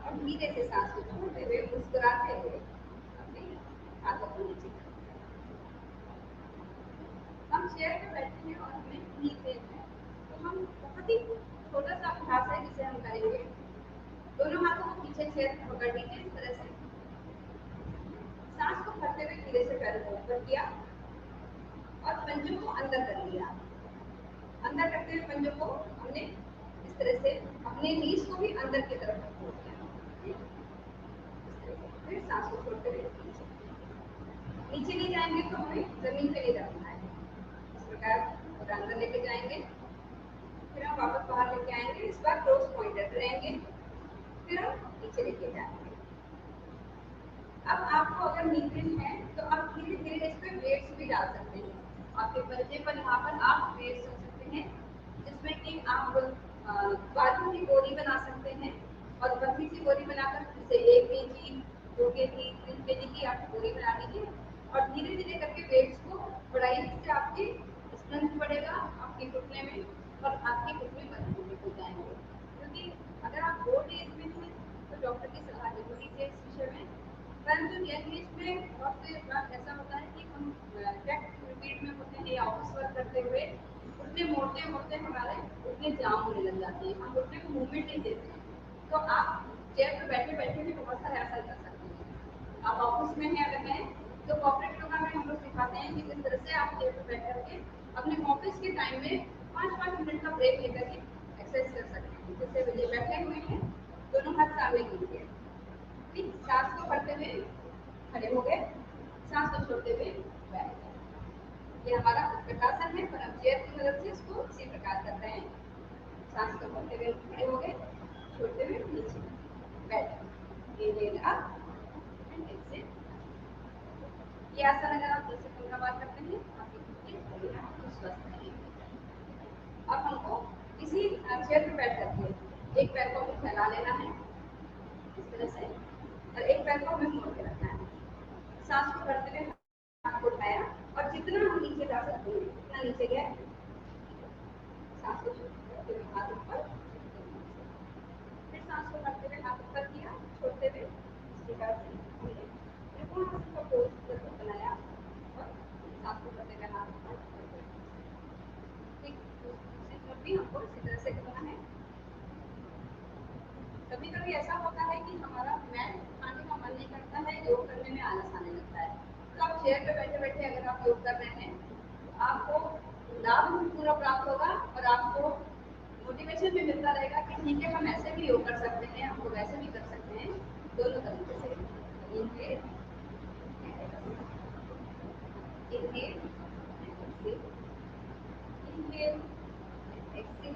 और धीरे से सांस को छोड़ते हुए मुस्कुराते हुए अपने हाथों को नीचे करिए। हम चेयर पे बैठे हैं और हमें नी पेन है, तो हम बहुत ही छोटा सा अभ्यास है जिसे हम करेंगे। दोनों हाथों को पीछे चेयर पकड़ लीजिए इस तरह से। सांस को भरते हुए धीरे से पैरों को ऊपर किया और पंजों को अंदर कर लिया। अंदर करते हुए पंजों को हमने इस तरह से अपने नीज को भी अंदर की तरफ मोड़ दिया। फिर सांस को छोड़ते हुए नीचे नहीं जाएंगे तो हमें जमीन पे नहीं रखना है। इस प्रकार अंदर लेके जाएंगे, फिर हम वापस बाहर लेके आएंगे। इस बार क्लोज पॉइंटर रहेंगे, फिर हम नीचे लेके जाएंगे। अब आपको अगर नी पेन है तो आप धीरे धीरे इस पे वेट्स भी डाल सकते हैं। आपके पंजे पर यहाँ पर आप वेट्स रख सकते हैं, जिसमें कि आप बाजू की गोली बना सकते हैं और पतली सी गोली बनाकर जैसे 1 kg 2 kg 3 kg की आप गोली बना लीजिए और धीरे धीरे करके वेट्स को बढ़ाइए, जिससे आपकी स्ट्रेंथ बढ़ेगा आपके घुटने में और आपके घुटने मजबूत हो जाएंगे। क्योंकि अगर आप ओल्ड एज में हैं तो डॉक्टर की सलाह जरूरी है इस विषय में। परंतु यंग एज में बहुत से बार ऐसा होता है कि हम रिपीट में होते हैं या ऑफिस वर्क करते हुए घुटने मोड़ते मोड़ते हमारे घुटने जाम होने लग जाते हैं, हम घुटने को मूवमेंट नहीं देते हैं। तो आप चेयर पर बैठे बैठे भी बहुत सारे आसन कर सकते हैं। आप ऑफिस में हैं अगर हैं तो कॉर्पोरेट योगा में हम लोग सिखाते हैं कि किस तरह से आप चेयर पर बैठ करके अपने ऑफिस के टाइम में 5-5 मिनट का ब्रेक लेकर के एक्सरसाइज कर सकते हैं। जैसे ये बैठे हुए हैं, दोनों हाथ सामने कीजिए, सांस को भरते हुए खड़े हो गए, सांस को छोड़ते हुए बैठ गए। ये हमारा उत्कटासन है, पर हम चेयर की मदद से इसको इसी प्रकार कर रहे हैं। सांस को भरते हुए खड़े हो गए, छोड़ते हुए नीचे बैठ गए। Inhale up and exhale. ये आसन अगर आप 10 से 15 बार करते हैं आपके घुटने स्वस्थ रहेंगे। अब हमको इसी चेयर पर बैठ करके एक पैर को हमें फैला लेना है इस तरह से और एक पैर को हमें मोड़ के रखना है। सांस को भरते हुए हाथ को उठाया और जितना हम नीचे जा सकते हैं उतना नीचे गए। सांस को छोड़ते हुए हाथ ऊपर, फिर सांस को भरते हुए हाथ ऊपर किया, छोड़ते हुए इस प्रकार से हमने त्रिकोणासन का पोज बनाया और सांस को भरते हुए हाथ ऊपर। ठीक, दूसरी तरफ भी हमको इसी तरह से करना है। कभी कभी ऐसा होता है कि हमारा मैट उठाने का मन नहीं करता है, योग करने में आलस आने लगता है। तो आप चेयर पे बैठे बैठे अगर आप योग कर रहे हैं तो आपको लाभ भी पूरा प्राप्त होगा और आपको मोटिवेशन भी मिलता रहेगा कि ठीक है हम ऐसे भी योग कर सकते हैं, हम लोग ऐसे भी कर सकते हैं, दोनों तरीके से। Inhale inhale inhale exhale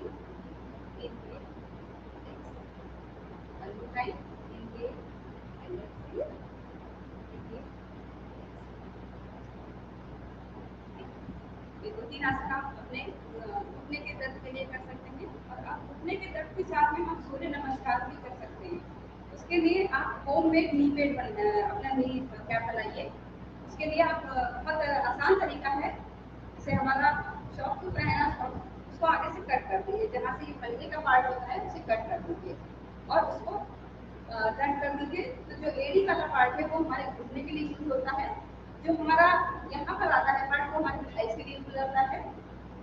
inhale one more time, inhale and exhale, inhale, ये 2-3 आसन आप अपने घुटने के दर्द के लिए कर सकते हैं और आप घुटने के दर्द के साथ में हम सूर्य नमस्कार भी कर सकते हैं। उसके लिए आप होममेड नी पैड अपना नी कैप बनाइए। उसके लिए आप बहुत आसान तरीका है, जैसे हमारा शॉक टूथ है ना, उसको आगे से कट कर दीजिए, जहाँ से ये पंजे का पार्ट होता है उसे कट कर दीजिए और उसको कट कर दीजिए। तो जो एड़ी वाला पार्ट है वो हमारे घुटने के लिए यूज होता है, जो हमारा यहाँ पर आता है पार्ट वो हमारे थाइस के लिए यूज होता है,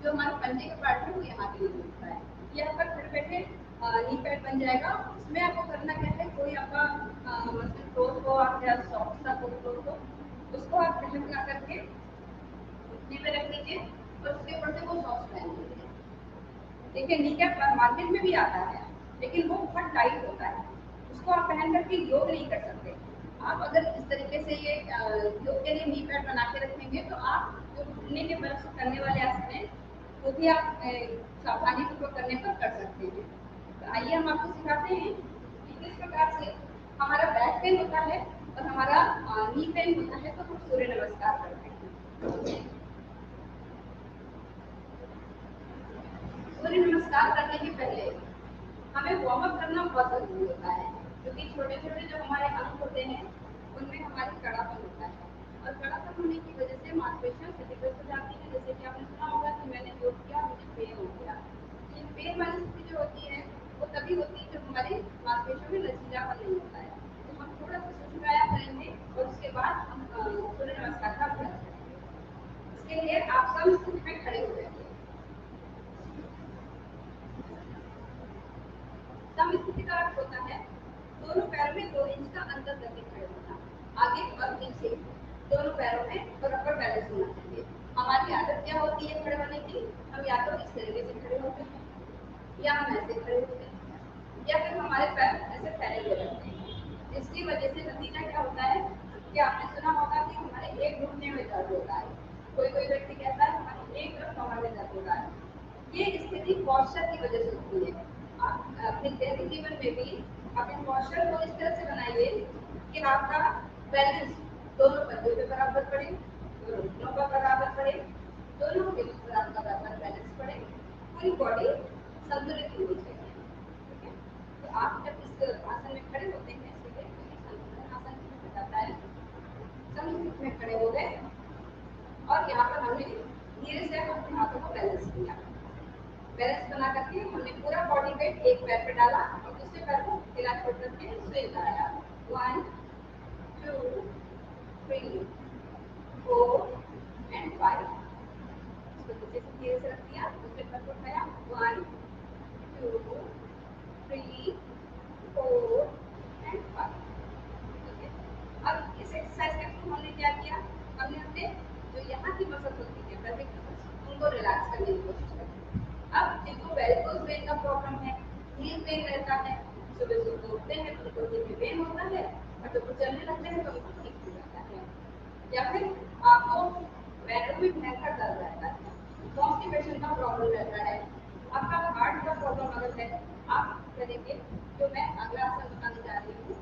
जो हमारे पंजे का पार्ट है वो यहाँ के लिए यूज होता है। ये आपका घर बैठे नी पैड बन जाएगा। इसमें आपको करना क्या है, कोई आपका मसल क्लोथ हो, आपके सॉफ्ट सा कोई क्लोथ हो, उसको आप पहले बना करके घुटने पे रख लीजिए और उसके ऊपर से वो सॉक्स पहन लीजिए। देखिए नी कैप मार्केट में भी आता है, लेकिन वो बहुत टाइट होता है, उसको आप पहन करके योग नहीं कर सकते। आप अगर इस तरीके से ये योग के लिए नी पैड बना के रखेंगे तो आप जो घुटने के बल से करने वाले आसन हैं वो भी आप सावधानी पूर्वक करने पर कर सकते हैं। तो आइए हम आपको सिखाते हैं कि किस प्रकार से हमारा बैक पेन होता है और हमारा नी पेन होता है तो हम सूर्य नमस्कार करते हैं। सूर्य नमस्कार करने के पहले हमें वार्म अप करना बहुत जरूरी होता है, क्योंकि छोटे छोटे जो हमारे अंग होते हैं उनमें हमारी कड़ापन होता है और कड़ापन होने की वजह से मांसपेशियां क्षतिग्रस्त हो जाती है। जैसे कि आपने सुना होगा कि मैंने योग किया मुझे पेन हो गया। ये पेन वाली स्थिति जो होती है वो तभी होती है जब हमारी मांसपेशियों में लचीलापन नहीं होता है। तो हम थोड़ा सा सुस्ताया करेंगे और उसके बाद हम सूर्य नमस्कार का अभ्यास करेंगे। इसके लिए आप सब स्थिति में खड़े हो जाएंगे। सम स्थिति का अर्थ होता है दोनों पैरों में 2 इंच अंतर करके खड़े होना, आगे और पीछे दोनों पैरों में बराबर बैलेंस होना चाहिए। हमारी आदत क्या होती है खड़े होने की, हम या तो इस तरीके से खड़े होते हैं या हम ऐसे खड़े होते हैं या फिर हमारे पैर ऐसे फैले हुए रहते हैं। इसकी वजह से नतीजा क्या होता है कि आपने सुना होगा कि हमारे एक घुटने में दर्द होता है, कोई कोई व्यक्ति कहता है हमारे एक तरफ कमर में दर्द होता है। ये स्थिति पॉस्चर की वजह से होती है। आप अपने दैनिक जीवन में भी अपने पॉस्चर को इस तरह से बनाइए कि आपका बैलेंस दोनों कंधों पे बराबर पड़े, दोनों घुटनों पर बराबर पड़े, दोनों हिप्स पर आपका बराबर बैलेंस पड़े, पूरी बॉडी संतुलित होनी चाहिए। ठीक है, तो आप जब इस आसन में खड़े होते हैं सीधे, तो ये संतुलन आसन में जाता है। सममित में खड़े हो गए और यहाँ पर हमने धीरे से अपने हाथों को बैलेंस किया। बैलेंस बना करके हमने पूरा बॉडी वेट एक पैर पे डाला और दूसरे पैर को हिला छोड़ करके स्विंग कराया। 1 2 3 4 एंड 5। इसको नीचे से धीरे से रख दिया, दूसरे पैर को उठाया। 1 2 3 4 एंड 5। ठीक है, अब इस एक्सरसाइज के थ्रू हमने क्या किया, हमने अपने जो यहाँ की मसल होती है पेल्विक मसल्स उनको रिलैक्स करने की कोशिश की। अब जिनको वेरिकोज वेन का प्रॉब्लम है, हील पेन रहता है, सुबह सुबह उठते हैं तो उनको हील में पेन होता है और जब वो चलने लगते हैं तो उनको ठीक हो जाता है। या फिर आपको पैरों में भयंकर दर्द रहता है, कॉन्स्टिपेशन का प्रॉब्लम रहता है, आपका हार्ट का प्रॉब्लम अगर है, आप करेंगे जो मैं अगला आसन बताने जा रही हूँ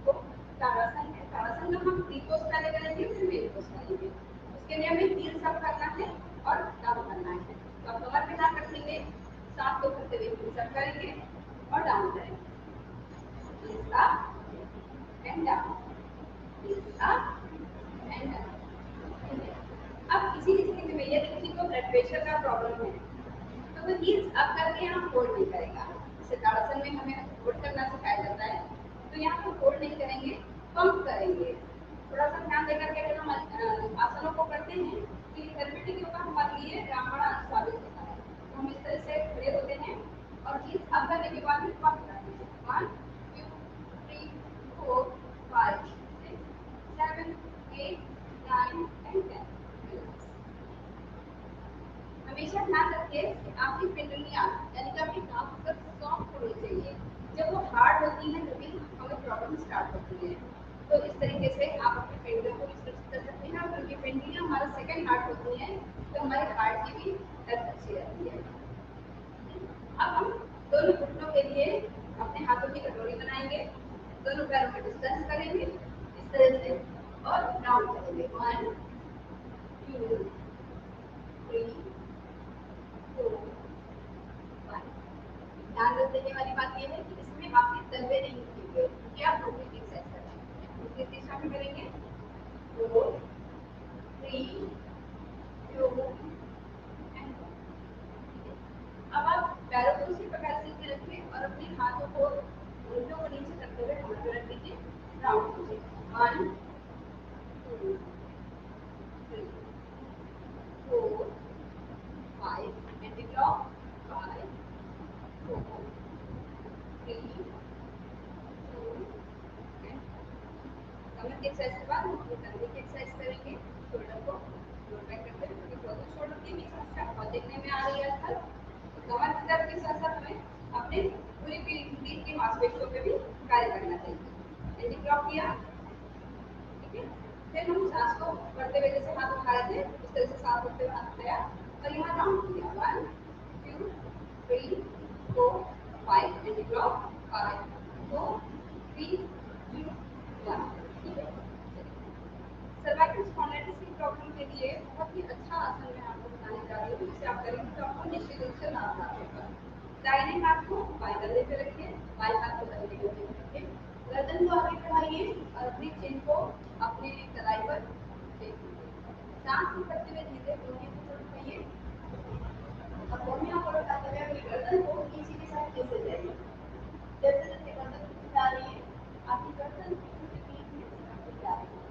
वो ताड़ासन है। ताड़ासन में हम प्री पोज पहले करेंगे फिर मेन पोज करेंगे। उसके लिए हमें हील्स अप करना है और डाउन करना है। तो आप कमर पे ध्यान रखेंगे, सांस को करते हुए हील्स अप करेंगे और डाउन करेंगे। Heels up and down, heels up and down. अब इसी स्थिति में यदि किसी को ब्लड प्रेशर का प्रॉब्लम है तो वो हील्स अप करके यहाँ होल्ड नहीं करेगा। जैसे ताड़ासन में हमें होल्ड करना सिखाया जाता है, तो यहाँ पर होल्ड नहीं करेंगे, पंप करेंगे। थोड़ा सा ध्यान देकर के अगर हम आसनों को करते हैं तो ये थेरेप्यूटिक योगा हमारे लिए रामबाण साबित होता है। तो हम इस तरह से खड़े होते हैं और हील्स अप करने के बाद में पंप करते हैं। 1 2 3 4 5 6 7 8 9 एंड 10। हमेशा ध्यान रखिए कि आपकी पिंडलियां यानी कि आपकी नाक सॉफ्ट होनी चाहिए। जब वो हार्ड होती है तभी हमें प्रॉब्लम स्टार्ट होती है। तो इस तरीके से आप अपने पिंडलियों को विस्तृत कर सकते हैं। और उनकी पिंडलियां हमारा सेकंड हार्ट होती है, तो हमारे हार्ट की भी हेल्थ अच्छी रहती है। अब हम दोनों घुटनों के लिए अपने हाथों की कटोरी बनाएंगे, दोनों पैरों में डिस्टेंस करेंगे इस तरह से और राउंड करेंगे। 1 2 3 4 5। ध्यान देने वाली बात यह है कि इसमें आपके तलवे नहीं उठेंगे क्योंकि आप रोटरी एक्सरसाइज कर रहे हैं। दूसरी दिशा में करेंगे 4 3 2 एंड 1। अब आप पैरों को उसी प्रकार से रखें और अपने हाथों को घुटनों को नीचे करते हुए हाथ पे रख दीजिए, राउंड कीजिए। 1 2 3 4 5 एंड ड्रॉप 5 4 3 2 एंड कमर की एक्सरसाइज के बाद हम अपने कंधे की एक्सरसाइज करेंगे। शोल्डर को रोल बैक करते हुए क्योंकि दोनों शोल्डर की भी समस्या बहुत देखने में आ रही है आजकल। तो कमर की दर्द के साथ साथ हमें अपने पूरी पीठ की मांसपेशियों पे भी कार्य करना चाहिए। एंटी ड्रॉप किया, ठीक है, फिर हम सांस को बढ़ते हुए जैसे हाथ उठा रहे थे इस तरह से सांस बढ़ते हुए हाथ उठाया और यहाँ राउंड किया। 1 2 3 4 5 एंटी ड्रॉप 5 4 3 2 1। ठीक है, सर्वाइकल स्पॉन्डिलाइटिस की प्रॉब्लम के लिए बहुत ही अच्छा आसन मैं आपको बताने जा रही हूँ जिसे आप करेंगे तो आपको निश्चित रूप से लाभ प्राप्त होगा। दाहिने हाथ को बाएं कंधे पे रखिए, बाएं हाथ को दाहिने कंधे पे रखिए, गर्दन को आगे बढ़ाइए और अपनी चिन को अपने कलाई पर टेक दीजिए। सांस करते हुए धीरे कोहनी की तरफ उठाइए और कोहनियों को उठाते हुए अपनी गर्दन को नीचे की साइड खींचते जाइए। जैसे जैसे गर्दन नीचे जा रही है आपकी गर्दन पूरे पीठ में चिपकती जा रही है।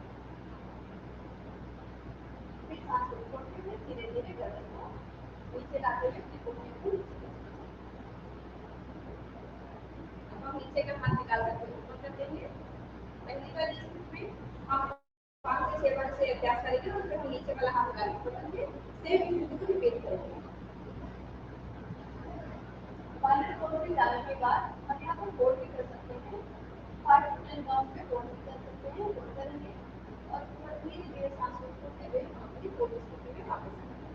फिर सांस को छोड़ते हुए धीरे धीरे गर्दन को नीचे लाते हुए अपनी कोहनियों को नीचे खींचते जाइए। अब हम नीचे का हाथ निकाल करके ऊपर कर देंगे पहली वाली में हम 5 से 6 बार से अभ्यास करेंगे और फिर हम नीचे वाला हाथ लगाने को करेंगे, सेम को रिपीट करेंगे। 1 डालने के बाद हम यहाँ पर होल्ड भी कर सकते हैं, 5 एंड डाउन पे होल्ड भी कर सकते हैं, होल्ड करेंगे और फिर धीरे धीरे सांसों को लेते हुए हम अपनी फोकस करते हुए वापस आएंगे।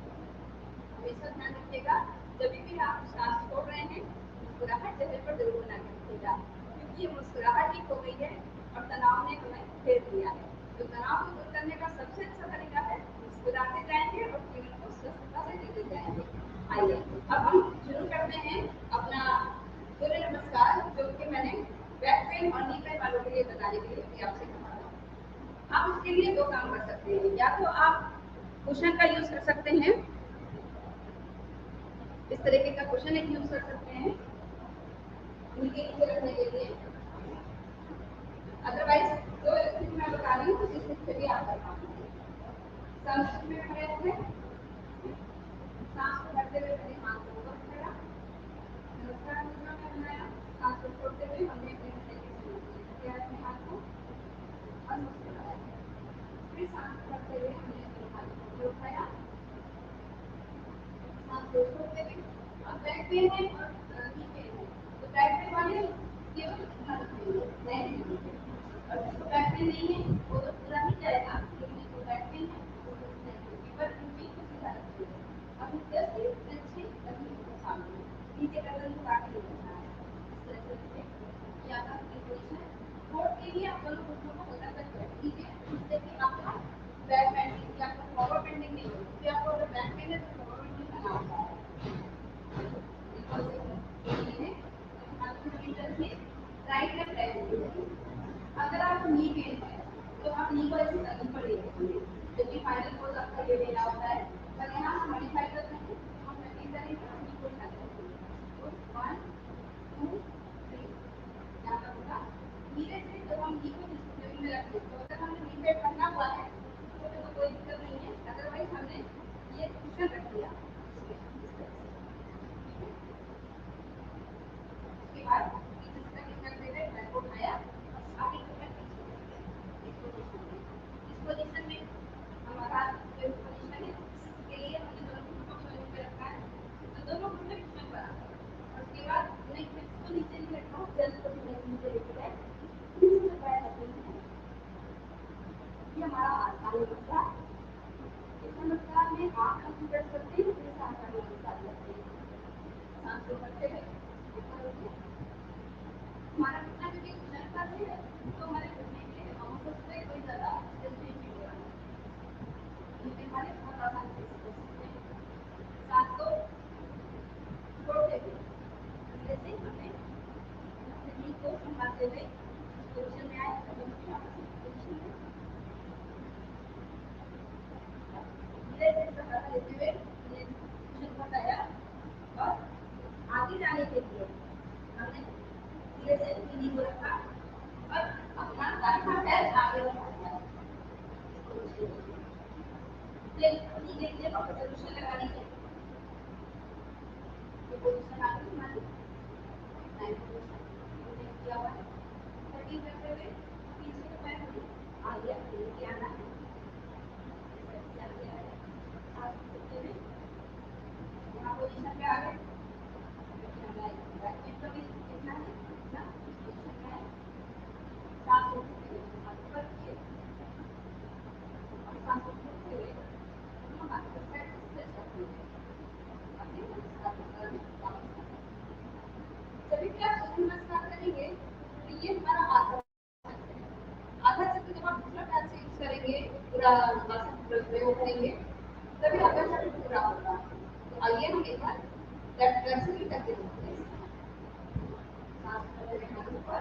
हमेशा ध्यान रखिएगा जब भी आप सांस छोड़ रहे हैं मुस्कुराहट चेहरे पर जरूर बना के रखिएगा, क्योंकि ये मुस्कुराहट ही खो गई है और तनाव ने हमें फेर दिया है। तो तनाव को दूर करने का सबसे अच्छा तरीका है मुस्कुराते जाएंगे और जीवन को स्वस्थता से जीते जाएंगे। आइए अब हम शुरू करते हैं अपना सूर्य नमस्कार, जो कि मैंने बैक पेन और नी पेन वालों के लिए बताने के लिए भी आपसे कहा था। आप उसके लिए 2 काम कर सकते हैं, या तो आप कुशन का यूज कर सकते हैं, इस तरीके का क्वेश्चन एक यूज कर सकते हैं उनके नीचे रखने के लिए। अदरवाइज जो स्थिति मैं बता रही हूँ उस स्थिति से भी आप कर पाएंगे। संस्कृत में खड़े थे, सांस को भरते हुए पहले हाथ को ऊपर उठाया, नमस्कार मुद्रा में बनाया, सांस को छोड़ते हुए हमने अपने तरीके से किया अपने हाथ को और मुस्कुराया। फिर सांस को भरते हुए हमने अपने हाथ को ऊपर उठाया, सांस को छोड़ते हुए। अब बैक पेन है और नी पेन है, तो बैक पेन वाले केवल हाथ में और जिसको बैक पेन नहीं है वो तो पूरा ही जाएगा, लेकिन जिसको बैक पेन है वो तो नहीं, पर उनकी सीधा रखिए। अब जस्ट स्ट्रेचिंग करनी है सामने, नीचे गर्दन को काट नहीं करना है, इस तरह से रखिए। या आप अपनी पोजीशन फोर्थ के लिए आप दोनों घुटनों को हल्का करके कीजिए, जिससे कि आपका बैक बेंडिंग या फॉरवर्ड बेंडिंग नहीं हो, क्योंकि आपको अगर बैक पेन है तो फॉरवर्ड बेंडिंग करना होता है। Right left right. अगर आप नी पेन है तो आप नी को ऐसे जमीन पर ले लीजिए, क्योंकि फाइनल पोज आपका ये लेना होता है। पर यहाँ हम मॉडिफाई करते हैं, हम प्रैक्टिस करेंगे और नी को उठा देंगे। तो 1 2 3 यहाँ पर होगा। धीरे से जब हम नी को जमीन में रखें, तो अगर हमने नी पे पकड़ा हुआ है तो कोई दिक्कत नहीं है, अदरवाइज हमने ये कुशन रख दिया। उसके बाद पीछे से टर्निंग करते हुए पैर को उठाया और आगे की तरफ पीछे इस पोजीशन में हमारा जो पोजीशन है इसके लिए हमने दोनों घुटनों को जमीन पे रखा है, तो दोनों घुटने कुशन पर आ गए और उसके बाद उन्हें हिप्स को नीचे नहीं रखना, जस्ट को नीचे लेके गए, पैर रखने हैं। ये हमारा आसान नमस्कार। इस नमस्कार में आप बंद कर सकते हैं, फिर सांस का नमस्कार करते हैं। सांस को भरते हुए ऊपर उठे, हमारा घुटना क्योंकि कुशन पर है तो हमारे घुटने के मसल्स पे कोई ज़्यादा स्ट्रेचिंग नहीं हो रहा है, ये हमारे बहुत आसान से कर सकते हैं। सांस को छोड़ते हुए धीरे से हमें अपनी को संभालते हुए पोजीशन में आए, कदम की वापस पोजीशन में धीरे से सहारा लेते हुए पोजीशन को हटाया और आगे जाने के लिए हमने धीरे से नी को रखा और अपना दाहिना पैर आगे बढ़ाया। फिर नी के लिए वापस पोजीशन लगा लीजिए। ये पोजीशन आ गई हमारी नाइट पोजीशन किया हुआ है। थर्टी करते हुए पीछे का पैर हमें आगे लेके आना है, सांस लेते हुए यहाँ पोजीशन पे आ गए, क्योंकि हमें बैक पेन का भी देखना है ना, इस पोजीशन में है। सांस लेते हुए हाथ ऊपर रखिए और सांस छोड़ते हुए दोनों हाथ को साइड स्ट्रेच रखिए। अपने नमस्कार में वापस आइए। जब भी आप सूर्य नमस्कार करेंगे तो ये हमारा आधा चक्र जब आप दूसरा पैर से यूज करेंगे, पूरा आसन प्रयोग करेंगे, तभी आपका चक्र पूरा होगा। तो आइए हम एक बार लेफ्ट पैर से भी करके देखते हैं। सांस भरते हुए हाथ ऊपर,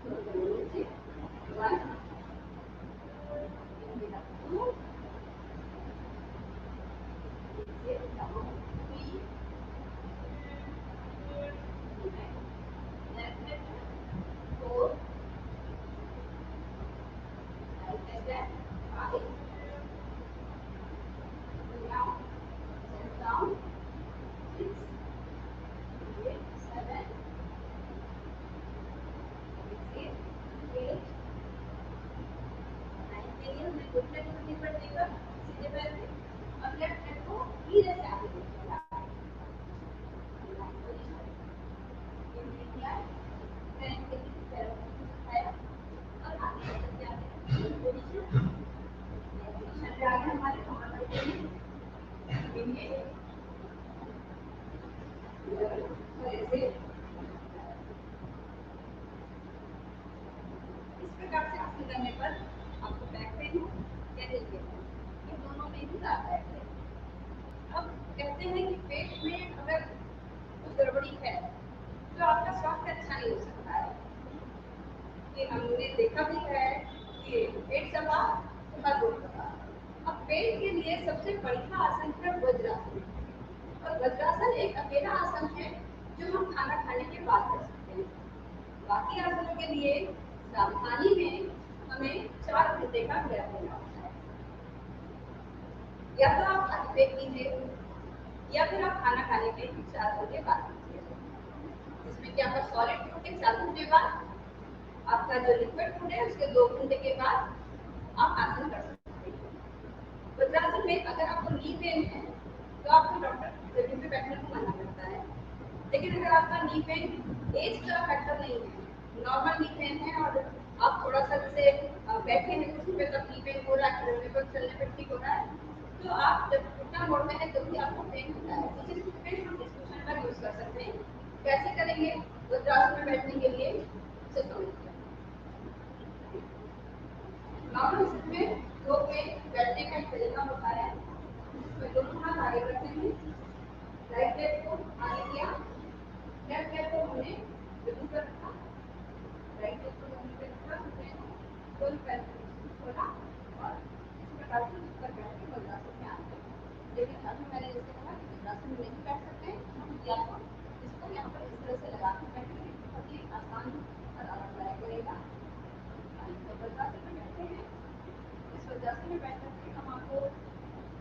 छोड़ते हुए नीचे, 1 2 नीचे down 3 left left 4 right left 5 down, chest down, 6 8 7 6 8 घुटने को नीचे पर देकर सीधे पैर पे और लेफ्ट लेग को धीरे से आगे लेकर इस प्रकार से आसन करने पर आपको बैक पेन हो या दिल पेन हो, इन दोनों में ही लाभदायक है। अब कहते हैं कि पेट में अगर कुछ गड़बड़ी है तो आपका स्वास्थ्य अच्छा नहीं हो सकता है। कि हमने देखा भी है कि पेट दबा तो हर रोग दबा। अब पेट के लिए सबसे बढ़िया आसन है वज्रासन। और वज्रासन एक अकेला आसन है जो हम खाना खाने के बाद कर सकते हैं। बाकी आसनों के लिए सावधानी में हमें 4 घंटे का गैप देना होता है। या तो आप खाली पेट कीजिए या फिर आप खाना खाने के 4 घंटे बाद कीजिए, जिसमें कि आपका सॉलिड फूड के 4 घंटे बाद, आपका जो लिक्विड फूड है उसके 2 घंटे के बाद आप आसन कर सकते हैं। वज्रासन में अगर आपको नी पेन है तो आपको डॉक्टर जगह पे बैठने को मना करता है। लेकिन अगर आपका नी पेन एज का फैक्टर नहीं है, नॉर्मल नी पेन है और आप थोड़ा सा जैसे बैठे हैं कुर्सी पे तब नी पेन हो रहा है, खड़े पर चलने पर ठीक हो रहा है, तो आप जब घुटना मोड़ते हैं तब भी आपको पेन होता है, तो जिस पेन हम इस क्वेश्चन पर यूज कर सकते हैं। कैसे करेंगे वज्रासन में बैठने के लिए उसे समझिए। नॉर्मल में लोग में बैठने का एक तरीका होता है जिसमें दोनों हाथ आगे रखते हैं, राइट लेग को आगे किया, लेफ्ट लेग को हमने जमीन पर रखा, राइट लेग को जमीन पर रखा, हमने दोनों पैर को खोला और इस प्रकार से ऊपर बैठ के वज्रासन में आते हैं। लेकिन अभी मैंने जैसे कहा कि वज्रासन में नहीं बैठ सकते, हम या तो इसको यहाँ पर इस तरह से लगा कर बैठेंगे, बहुत ही आसान और आरामदायक रहेगा। वज्रासन में बैठते हैं, इस वज्रासन में बैठ करके हम आपको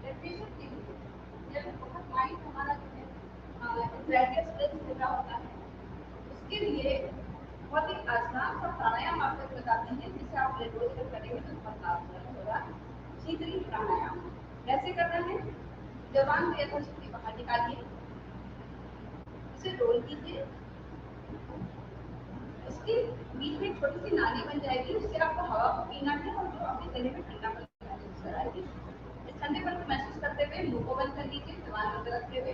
रेपिटेशन के लिए जब बहुत माइंड हमारा जो है एंग्जाइटी स्ट्रेस हो रहा होता है, उसके लिए बहुत ही आसान सा प्राणायाम आपको बताते हैं जिसे आप रोज करेंगे तो बहुत लाभदायक होगा। शीतली प्राणायाम कैसे करना है? जबान से यथाशक्ति बाहर निकालिए, इसे रोल कीजिए, उसके बीच में छोटी सी नाली बन जाएगी, उससे आपको हवा को पीना है और जो आपके गले में ठंडापन महसूस कराएगी। इस ठंडेपन को महसूस करते हुए मुंह को बंद कर लीजिए, जबान बंद रखते हुए,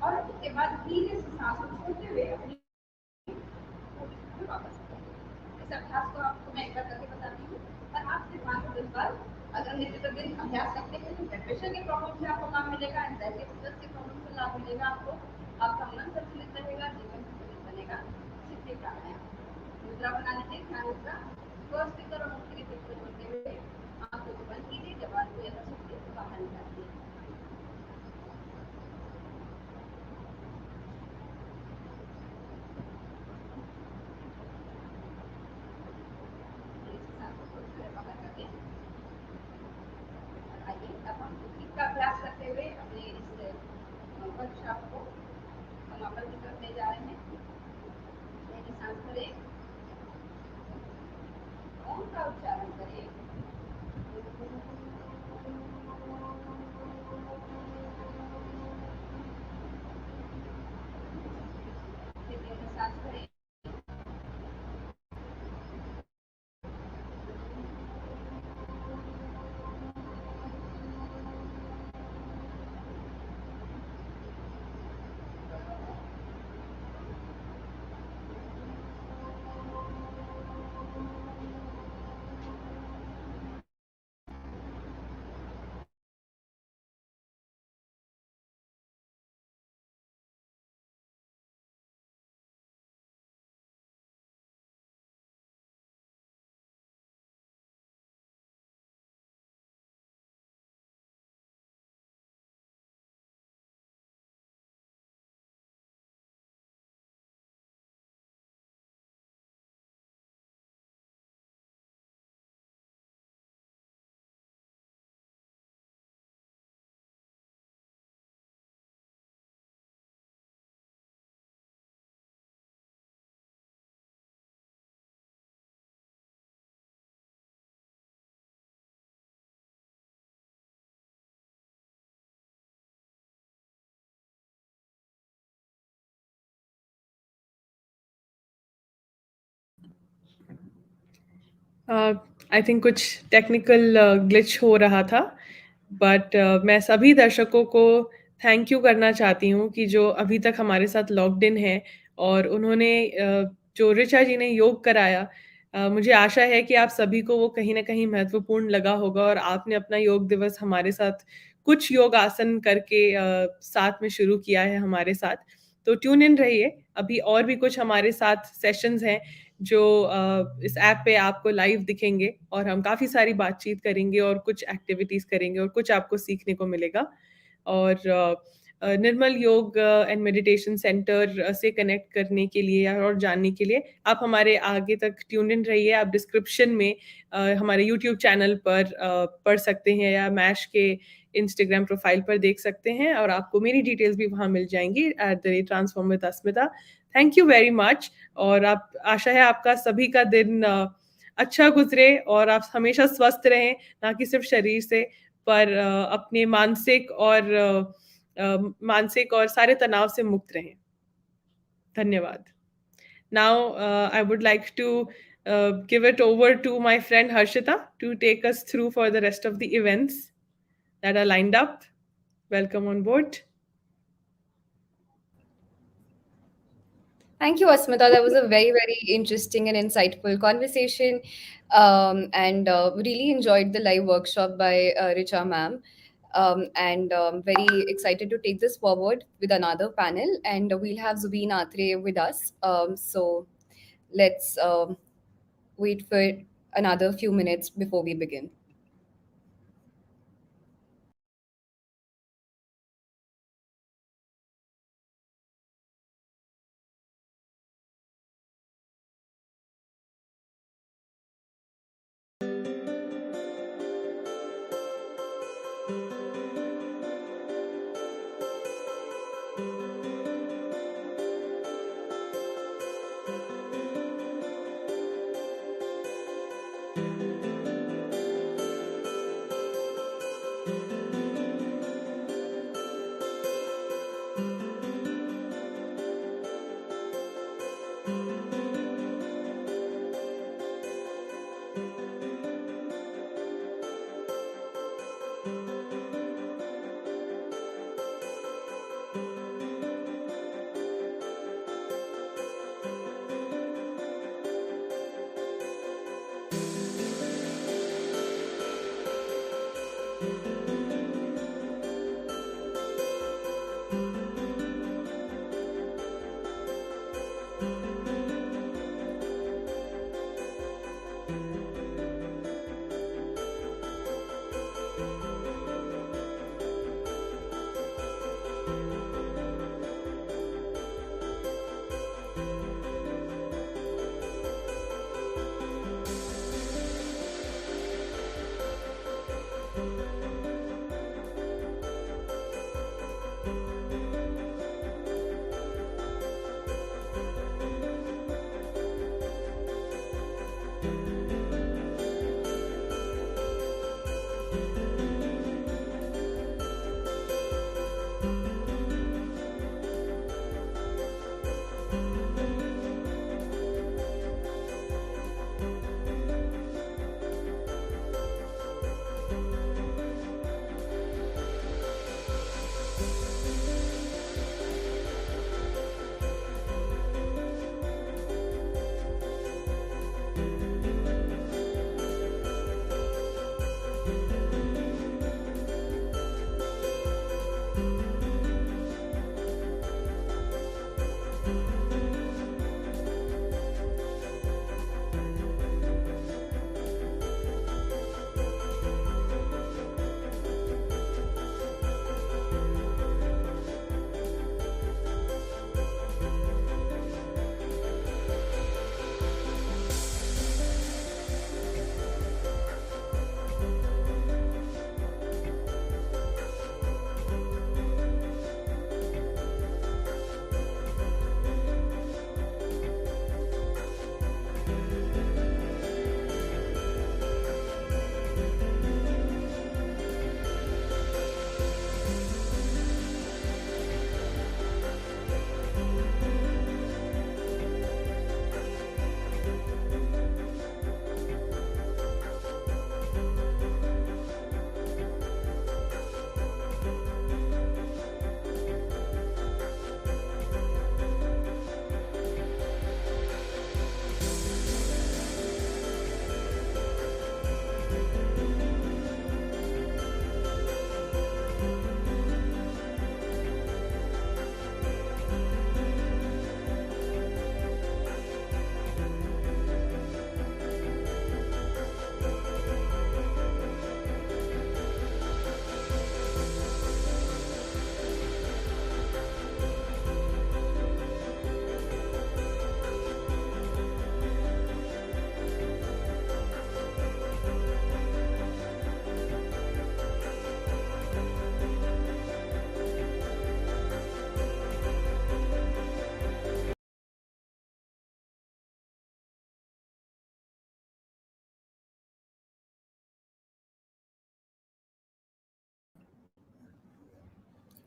और उसके बाद धीरे से सांस को छोड़ते हुए अपनी वापस इस अभ्यास को आपको मैं एक बार करके बताती हूँ और आप सिर्फ 5 से 10 बार अगर नित्य प्रतिदिन अभ्यास करते हैं तो ब्लड प्रेशर के प्रॉब्लम से आपको लाभ मिलेगा, एंजाइटी स्ट्रेस के प्रॉब्लम से लाभ मिलेगा आपको, आपका मन संतुलित रहेगा, जीवन संतुलित बनेगा। शीतली प्राणायाम मुद्रा बना लीजिए, ध्यान मुद्रा, फर्स्ट फिंगर और मुट्ठी के बीच में जोड़ते हुए आंखों को बंद कीजिए, जबान को यथाशक्ति बाहर निकालिए। आइए अब हम इसका अभ्यास करते हुए अपने इस वर्कशॉप को समापन की तरफ ले जा रहे हैं। गहरी सांस भरें, ओम का उच्चारण करें, फिर गहरी सांस भरें, आई थिंक कुछ टेक्निकल ग्लिच हो रहा था, बट मैं सभी दर्शकों को थैंक यू करना चाहती हूँ कि जो अभी तक हमारे साथ लॉग्ड इन है, और उन्होंने जो ऋचा जी ने योग कराया, मुझे आशा है कि आप सभी को वो कहीं ना कहीं महत्वपूर्ण लगा होगा, और आपने अपना योग दिवस हमारे साथ कुछ योग आसन करके साथ में शुरू किया है हमारे साथ। तो ट्यून इन रहिए, अभी और भी कुछ हमारे साथ सेशंस हैं जो इस ऐप पे आपको लाइव दिखेंगे, और हम काफ़ी सारी बातचीत करेंगे और कुछ एक्टिविटीज़ करेंगे और कुछ आपको सीखने को मिलेगा। और निर्मल योग एंड मेडिटेशन सेंटर से कनेक्ट करने के लिए और जानने के लिए आप हमारे आगे तक ट्यून इन रहिए। आप डिस्क्रिप्शन में हमारे यूट्यूब चैनल पर पढ़ सकते हैं, या मैश के इंस्टाग्राम प्रोफाइल पर देख सकते हैं, और आपको मेरी डिटेल्स भी वहाँ मिल जाएंगी @transform with Asmita. Thank you very much. और आप, आशा है आपका सभी का दिन अच्छा गुजरे, और आप हमेशा स्वस्थ रहें, ना कि सिर्फ शरीर से, पर अपने मानसिक और सारे तनाव से मुक्त रहें। धन्यवाद। Now, I would like to give it over to my friend Harshita to take us through for the rest of the events that are lined up. Welcome on board. Thank you, Asmita. That was a very, very interesting and insightful conversation. And really enjoyed the live workshop by Richa ma'am. And very excited to take this forward with another panel. And we'll have Zubin Atré with us. So let's wait for another few minutes before we begin.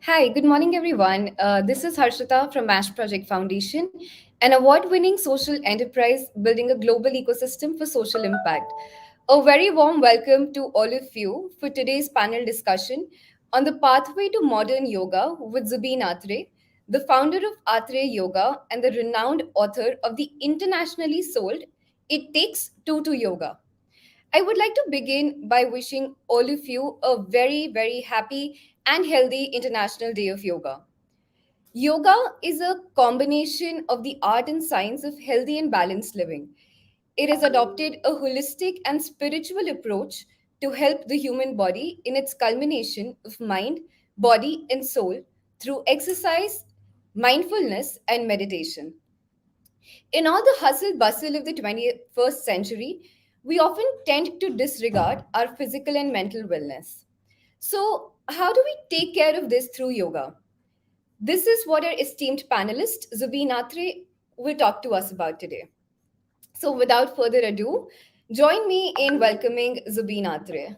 Hi, good morning, everyone. This is Harshita from MASH Project Foundation, an award winning social enterprise building a global ecosystem for social impact. A very warm welcome to all of you for today's panel discussion on the pathway to modern yoga with Zubin Atré, the founder of Atré Yoga and the renowned author of the internationally sold It Takes Two to Yoga. I would like to begin by wishing all of you a very, very happy and healthy International Day of Yoga. Yoga is a combination of the art and science of healthy and balanced living. It has adopted a holistic and spiritual approach to help the human body in its culmination of mind, body, and soul through exercise, mindfulness, and meditation. In all the hustle bustle of the 21st century, we often tend to disregard our physical and mental wellness. So, how do we take care of this through yoga? This is what our esteemed panelist, Zubin Atre, will talk to us about today. So, without further ado, join me in welcoming Zubin Atre.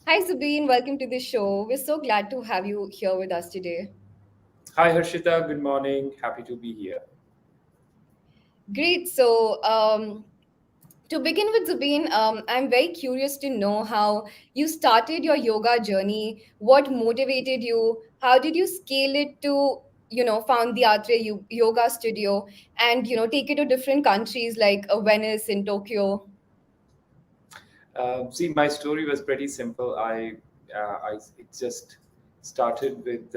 Hi, Zubin. Welcome to the show. We're so glad to have you here with us today. Hi Harshita, good morning. Happy to be here. Great. To begin with, Zubin, I'm very curious to know how you started your yoga journey. What motivated you? How did you scale it to, found the Yoga Studio and, take it to different countries like Venice and Tokyo? See, my story was pretty simple. It just started with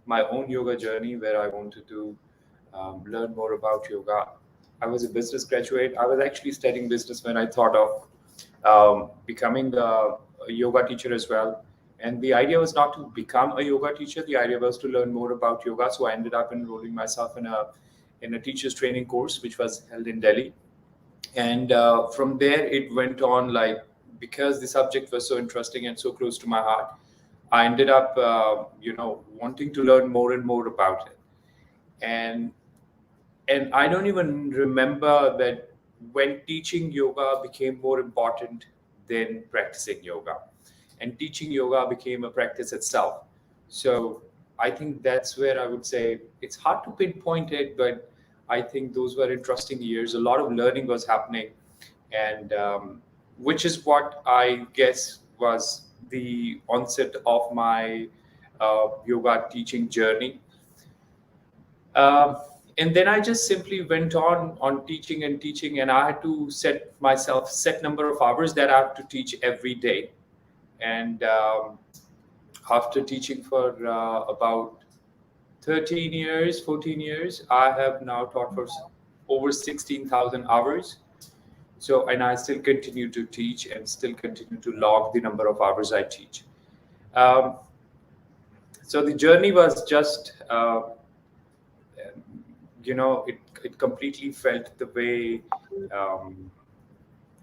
my own yoga journey where I wanted to learn more about yoga. I was a business graduate. I was actually studying business when I thought of becoming a yoga teacher as well. And the idea was not to become a yoga teacher. The idea was to learn more about yoga. So I ended up enrolling myself in a teacher's training course, which was held in Delhi. And from there it went on, like, because the subject was so interesting and so close to my heart, I ended up wanting to learn more and more about it. And and I don't even remember that when teaching yoga became more important than practicing yoga, and teaching yoga became a practice itself. So I think that's where I would say it's hard to pinpoint it, but I think those were interesting years. A lot of learning was happening, and which is what I guess was the onset of my yoga teaching journey. um, and then I just simply went on teaching and teaching, and I had to set myself set number of hours that I have to teach every day. And after teaching for about 13 years, 14 years, I have now taught for over 16,000 hours. So, and I still continue to teach and still continue to log the number of hours I teach. Um, so the journey was just it completely felt the way um,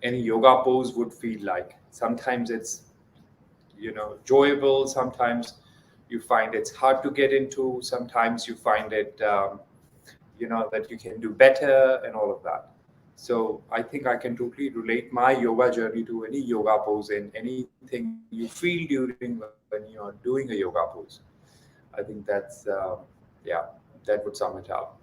any yoga pose would feel like. Sometimes it's enjoyable, sometimes you find it's hard to get into, sometimes you find it that you can do better and all of that. So I think I can totally relate my yoga journey to any yoga pose and anything you feel during when you're doing a yoga pose. I think yeah, that would sum it up.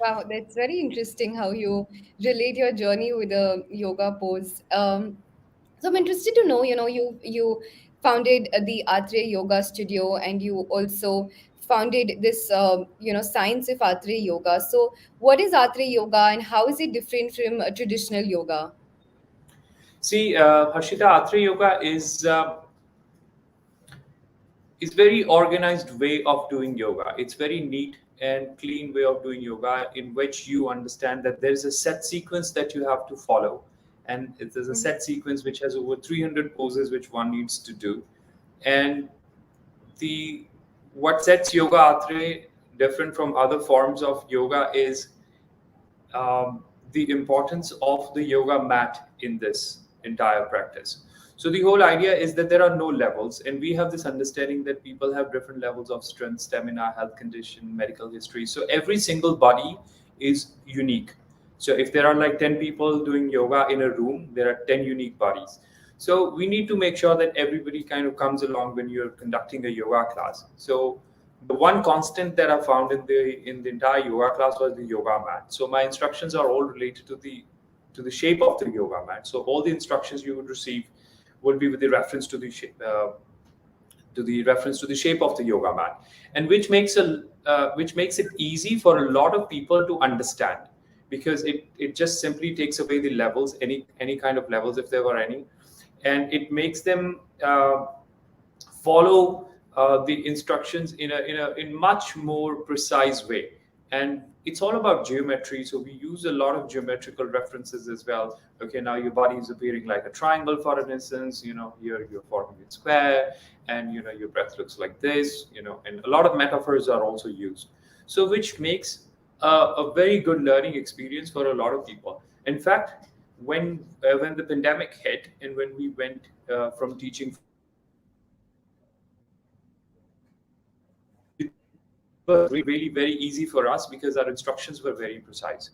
Wow, that's very interesting how you relate your journey with a yoga pose. So I'm interested to know, you founded the Atre Yoga Studio and you also founded this, Science of Atre Yoga. So what is Atre Yoga and how is it different from traditional yoga? See, Harshita, Atre Yoga is very organized way of doing yoga. It's very neat and clean way of doing yoga, in which you understand that there's a set sequence that you have to follow, and there's a Mhm. set sequence which has over 300 poses which one needs to do. And the what sets yoga atre different from other forms of yoga is the importance of the yoga mat in this entire practice. So the whole idea is that there are no levels, and we have this understanding that people have different levels of strength, stamina, health condition, medical history. So every single body is unique. So if there are like 10 people doing yoga in a room, there are 10 unique bodies. So we need to make sure that everybody kind of comes along when you're conducting a yoga class. So the one constant that I found in the entire yoga class was the yoga mat. So my instructions are all related to the shape of the yoga mat. So all the instructions you would receive would be with the reference to the shape of the yoga mat, and which makes it easy for a lot of people to understand, because it just simply takes away the levels, any kind of levels if there were any, and it makes them follow the instructions in much more precise way. And it's all about geometry, so we use a lot of geometrical references as well. Okay, now your body is appearing like a triangle, for an instance, here you're forming a square, and your breath looks like this, and a lot of metaphors are also used, so which makes a very good learning experience for a lot of people. In fact, when the pandemic hit, and when we went from teaching from home to teaching it was really very easy for us, because our instructions were very precise.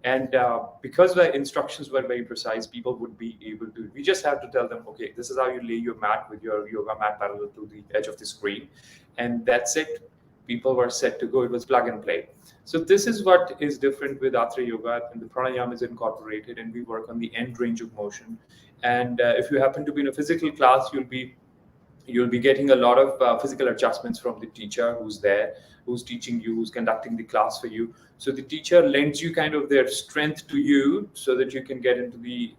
And because the instructions were very precise, people would be able to, we just have to tell them, okay, this is how you lay your mat, with your yoga mat parallel to the edge of the screen, and that's it. People were set to go. It was plug and play. So this is what is different with Atré Yoga, and the pranayama is incorporated, and we work on the end range of motion. And if you happen to be in a physical class, you'll be getting a lot of physical adjustments from the teacher who's there, who's teaching you, who's conducting the class for you. So the teacher lends you kind of their strength to you, so that you can get into the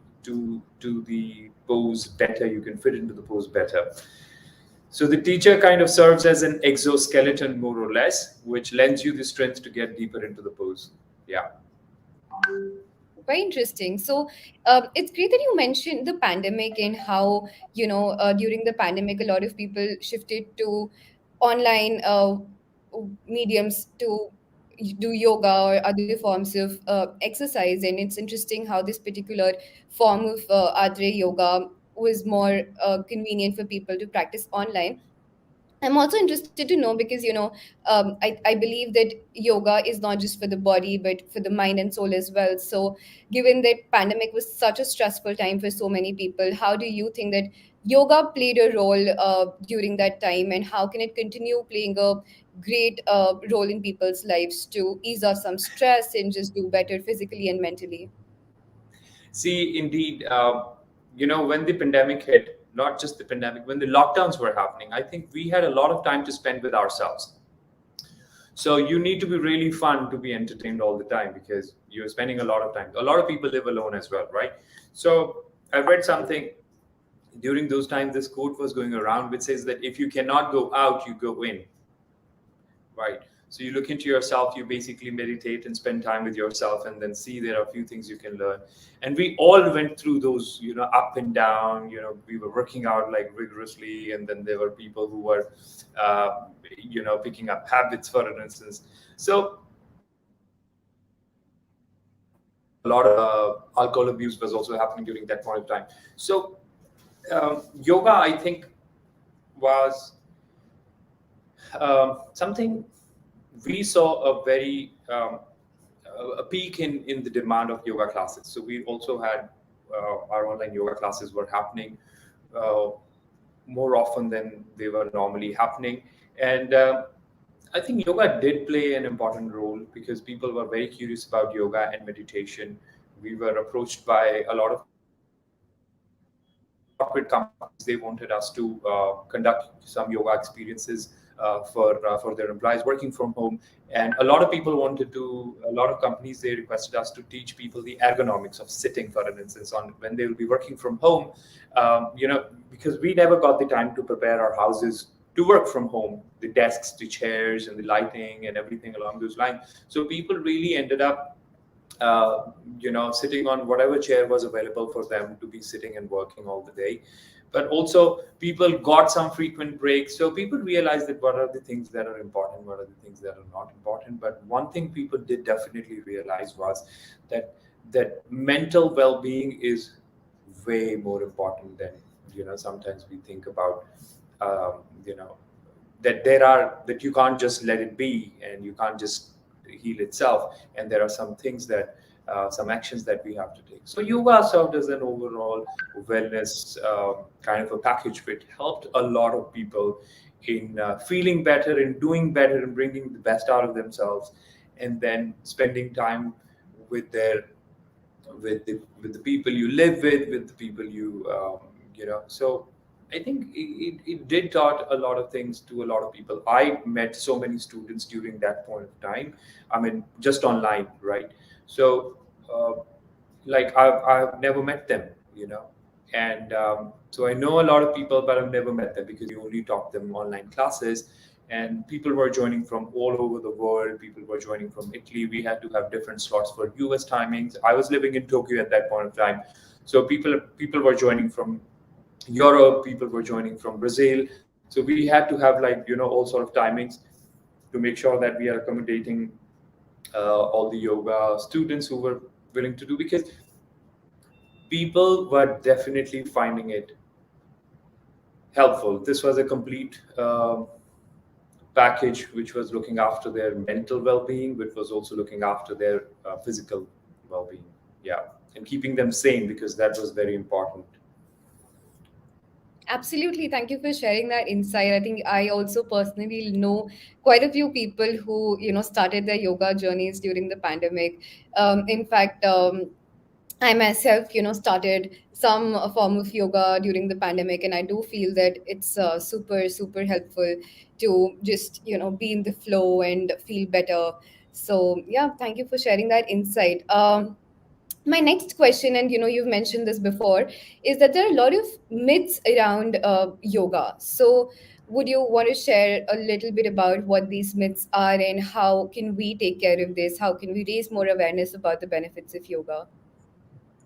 pose better, you can fit into the pose better. So the teacher kind of serves as an exoskeleton, more or less, which lends you the strength to get deeper into the pose. Yeah. Very interesting. So it's great that you mentioned the pandemic and how, during the pandemic, a lot of people shifted to online mediums to do yoga or other forms of exercise. And it's interesting how this particular form of Adre yoga was more convenient for people to practice online. I'm also interested to know because, I believe that yoga is not just for the body, but for the mind and soul as well. So, given that pandemic was such a stressful time for so many people, how do you think that yoga played a role during that time, and how can it continue playing a great role in people's lives to ease off some stress and just do better physically and mentally? See, indeed, when the pandemic hit, not just the pandemic, when the lockdowns were happening, I think we had a lot of time to spend with ourselves. So you need to be really fun to be entertained all the time, because you're spending a lot of time. A lot of people live alone as well, right? So I read something during those times. This quote was going around, which says that if you cannot go out, you go in, right? So you look into yourself, you basically meditate and spend time with yourself, and then see there are a few things you can learn. And we all went through those, up and down. We were working out like rigorously, and then there were people who were, picking up habits, for an instance. So a lot of alcohol abuse was also happening during that point of time. So yoga, I think, was something we saw a peak in the demand of yoga classes. So we also had our online yoga classes were happening uh, more often than they were normally happening. And I think yoga did play an important role, because people were very curious about yoga and meditation. We were approached by a lot of corporate companies. They wanted us to conduct some yoga experiences for their employees working from home. And a lot of people a lot of companies, they requested us to teach people the ergonomics of sitting, for an instance, on when they will be working from home. Because we never got the time to prepare our houses to work from home, the desks, the chairs, and the lighting, and everything along those lines. So people really ended up sitting on whatever chair was available for them to be sitting and working all the day. But also, people got some frequent breaks. So people realized that what are the things that are important, what are the things that are not important. But one thing people did definitely realize was that mental well-being is way more important than sometimes we think about. Um, you know that you can't just let it be, and you can't just heal itself, and there are some things that some actions that we have to take. So yoga served as an overall wellness kind of a package, which helped a lot of people in feeling better, in doing better, in bringing the best out of themselves, and then spending time with their with the people you live with the people you know. So I think it did taught a lot of things to a lot of people. I met so many students during that point of time. I mean, just online, right? So uh, like I've never met them, you know. And so I know a lot of people, but I've never met them because we only taught them online classes. And people were joining from all over the world. People were joining from Italy. We had to have different slots for US timings. I was living in Tokyo at that point of time. So people were joining from Europe, people were joining from Brazil. So we had to have, like, you know, all sort of timings to make sure that we are accommodating all the yoga students who were willing to do, because people were definitely finding it helpful. This was a complete package which was looking after their mental well-being, which was also looking after their physical well-being. Yeah, and keeping them sane, because that was very important. Absolutely. Thank you for sharing that insight. I think I also personally know quite a few people who, started their yoga journeys during the pandemic. In fact, I myself, started some form of yoga during the pandemic, and I do feel that it's super, super helpful to just, be in the flow and feel better. So, yeah, thank you for sharing that insight. My next question, and you've mentioned this before, is that there are a lot of myths around yoga. So, would you want to share a little bit about what these myths are and how can we take care of this? How can we raise more awareness about the benefits of yoga?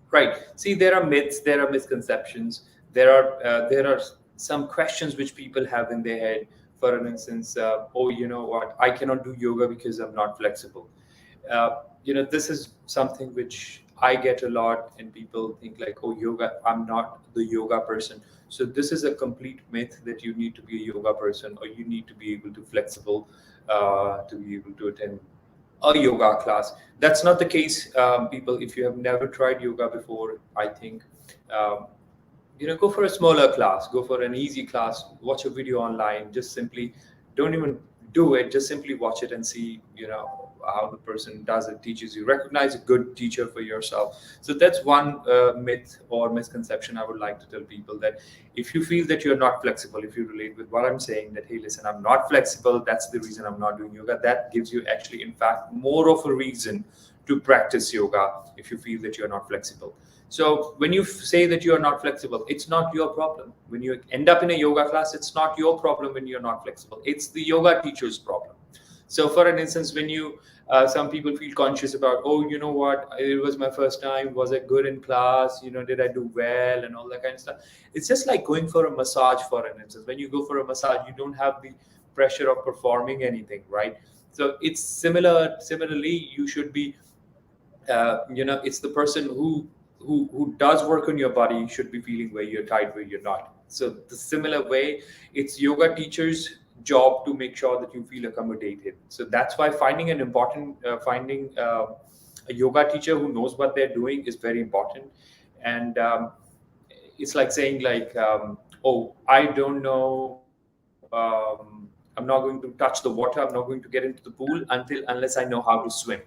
Right. See, there are myths, there are misconceptions, there are some questions which people have in their head. For an instance, oh, you know what? I cannot do yoga because I'm not flexible. This is something which I get a lot, and people think like, oh, yoga, I'm not the yoga person. So this is a complete myth that you need to be a yoga person, or you need to be able to flexible to be able to attend a yoga class. That's not the case, people. If you have never tried yoga before, I think um, go for a smaller class, go for an easy class, watch a video online. Just simply don't even do it. Just simply watch it and see how the person does it, teaches you. Recognize a good teacher for yourself. So that's one myth or misconception I would like to tell people, that if you feel that you're not flexible, if you relate with what I'm saying, that hey, listen, I'm not flexible, that's the reason I'm not doing yoga, that gives you actually, in fact, more of a reason to practice yoga. If you feel that you're not flexible, so when you say that you are not flexible, it's not your problem. When you end up in a yoga class, it's not your problem when you're not flexible. It's the yoga teacher's problem. So for an instance, when some people feel conscious about, oh, you know what, it was my first time. Was I good in class? Did I do well and all that kind of stuff? It's just like going for a massage, for an instance. When you go for a massage, you don't have the pressure of performing anything, right? So it's similarly, you should be it's the person who does work on your body should be feeling where you're tight, where you're not. So the similar way, it's yoga teachers job to make sure that you feel accommodated. So that's why finding a yoga teacher who knows what they're doing is very important. And it's like saying like, oh, I don't know, I'm not going to touch the water, I'm not going to get into the pool unless I know how to swim.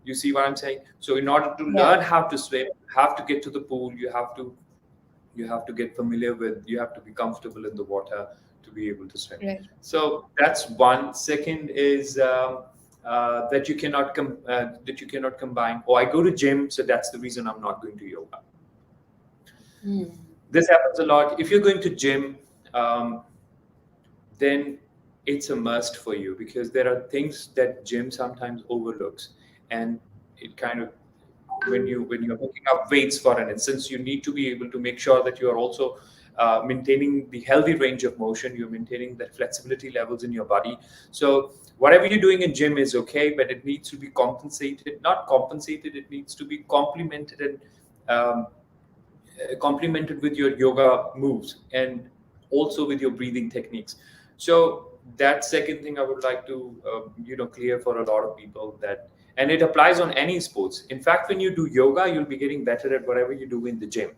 You see what I'm saying? So in order to learn Yeah, how to swim, you have to get to the pool. You have to get familiar with. You have to be comfortable in the water to be able to swim. right. So that's one. Second is that you cannot combine. Oh, I go to gym, so that's the reason I'm not going to yoga. Hmm. This happens a lot. If you're going to gym, um, then it's a must for you, because there are things that gym sometimes overlooks, and it kind of, when you're picking up weights, for an instance, you need to be able to make sure that you are also maintaining the healthy range of motion, you're maintaining that flexibility levels in your body. So whatever you're doing in gym is okay, but it needs to be compensated, not compensated, it needs to be complemented, and um, complemented with your yoga moves, and also with your breathing techniques. So that second thing I would like to clear for a lot of people, that, and it applies on any sports. In fact, when you do yoga, you'll be getting better at whatever you do in the gym,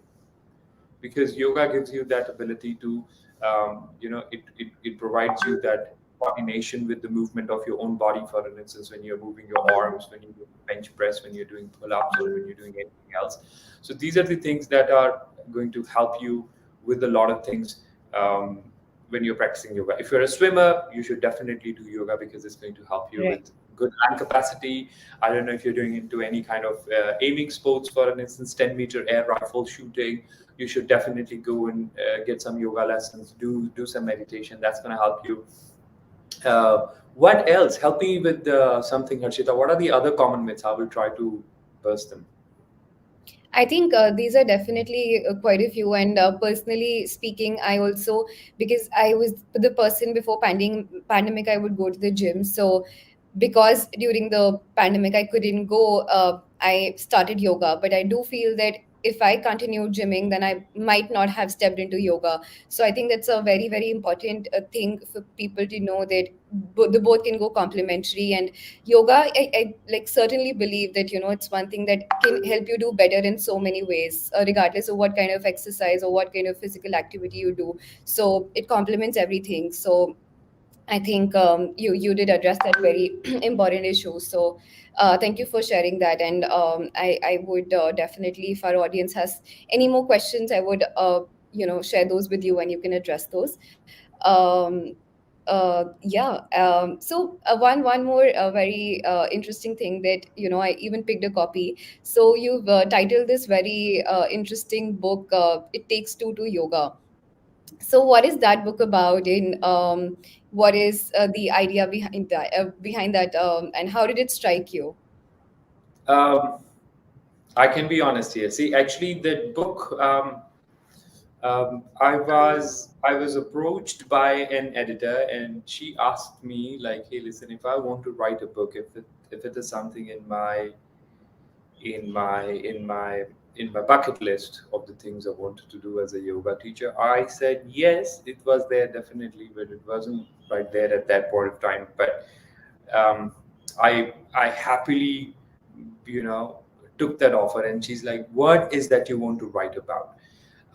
because yoga gives you that ability to, it provides you that coordination with the movement of your own body. For instance, when you're moving your arms, when you're doing bench press, when you're doing pull-ups, or when you're doing anything else. So these are the things that are going to help you with a lot of things when you're practicing yoga. If you're a swimmer, you should definitely do yoga, because it's going to help you Right. with good lung capacity. I don't know if you're doing into any kind of aiming sports, for instance, 10-meter air rifle shooting. You should definitely go and get some yoga lessons, do some meditation. That's going to help you. What else? Help me with something, Harshita. What are the other common myths? I will try to burst them. I think these are definitely quite a few. And personally speaking, I also, because I was the person before pandemic, I would go to the gym. So because during the pandemic I couldn't go, I started yoga. But I do feel that if I continue gymming, then I might not have stepped into yoga. So I think that's a very, very important thing for people to know, that the both can go complementary. And yoga, I like certainly believe that, it's one thing that can help you do better in so many ways, regardless of what kind of exercise or what kind of physical activity you do. So it complements everything. So I think you did address that very important issue. So thank you for sharing that. And I would definitely, if our audience has any more questions, I would share those with you and you can address those. Um, yeah. So one more very interesting thing that, I even picked a copy. So you've titled this very interesting book, "It Takes Two to Yoga." So what is that book about, and what is the idea behind that, and how did it strike you? Um, I can be honest here. See, actually, that book. I was approached by an editor, and she asked me like, "Hey, listen, if I want to write a book, if it is something in my in my in my bucket list of the things I wanted to do as a yoga teacher," I said yes. It was there definitely, but it wasn't right there at that point of time. But um, I happily, you know, took that offer, and she's like, "What is that you want to write about?"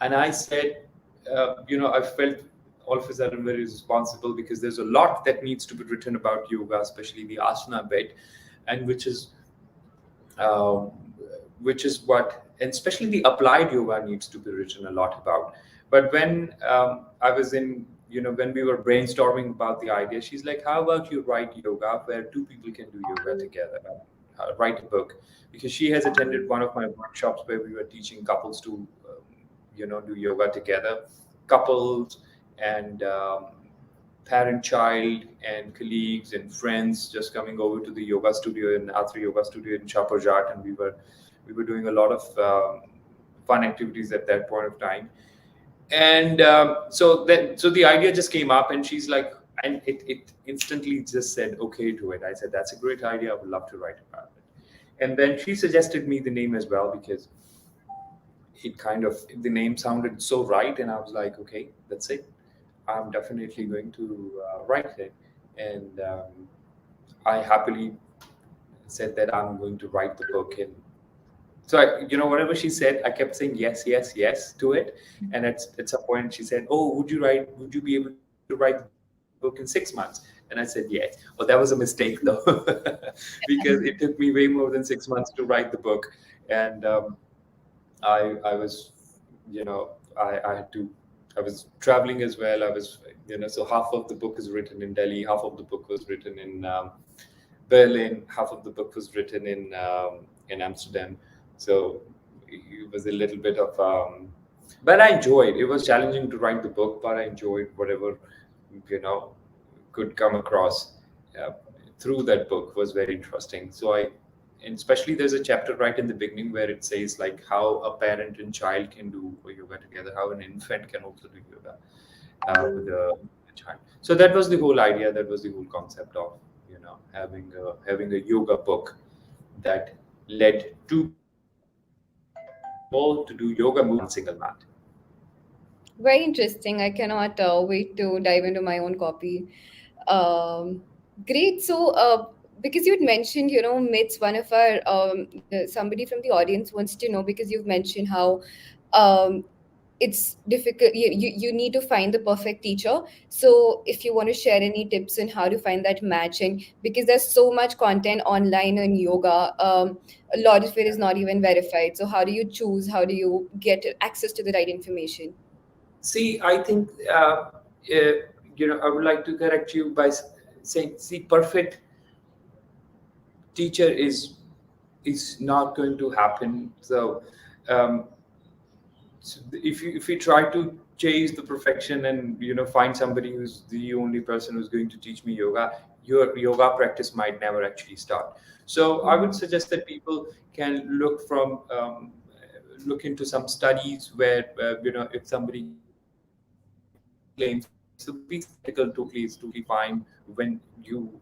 And I said, I felt all of a sudden very responsible, because there's a lot that needs to be written about yoga, especially the asana bit, and um, which is what, and especially the applied yoga needs to be written a lot about. But when I was in, when we were brainstorming about the idea, she's like, "How about you write yoga where two people can do yoga together? Write a book," because she has attended one of my workshops where we were teaching couples to, do yoga together, couples and parent-child and colleagues and friends just coming over to the yoga studio in Atré Yoga Studio in Chaparjat, and we were doing a lot of fun activities at that point of time. And so the idea just came up, and she's like, and it instantly just said okay to it. I said, "That's a great idea. I would love to write about it." And then she suggested me the name as well, because it kind of, the name sounded so right, and I was like, okay, that's it. I'm definitely going to write it. And I happily said that I'm going to write the book. And so whatever she said, I kept saying yes, yes, yes to it. And at some point she said, "Oh, would you be able to write the book in 6 months?" And I said yes. Well, that was a mistake though, because it took me way more than 6 months to write the book. And I was, I had to, I was traveling as well. I was, so half of the book is written in Delhi, half of the book was written in Berlin, half of the book was written in Amsterdam. So it was a little bit of, but I enjoyed. It was challenging to write the book, but I enjoyed whatever, you know, could come across uh, through that book was very interesting. And especially there's a chapter right in the beginning where it says like how a parent and child can do yoga together, how an infant can also do yoga with a child. So that was the whole idea. That was the whole concept of having a yoga book that led two people to do yoga movements on one single mat. Very interesting. I cannot wait to dive into my own copy. um, Great. So because you'd mentioned, myths. One of our somebody from the audience wants to know, because you've mentioned how um, it's difficult. You need to find the perfect teacher. So if you want to share any tips on how to find that match, and because there's so much content online on yoga, a lot of it is not even verified. So how do you choose? How do you get access to the right information? See, I think I would like to correct you by saying, see, perfect teacher is not going to happen. Um, so if you try to chase the perfection and find somebody who's the only person who's going to teach me yoga, your yoga practice might never actually start. So I would suggest that people can look into some studies where if somebody claims, so be skeptical. Totally, it's totally fine when you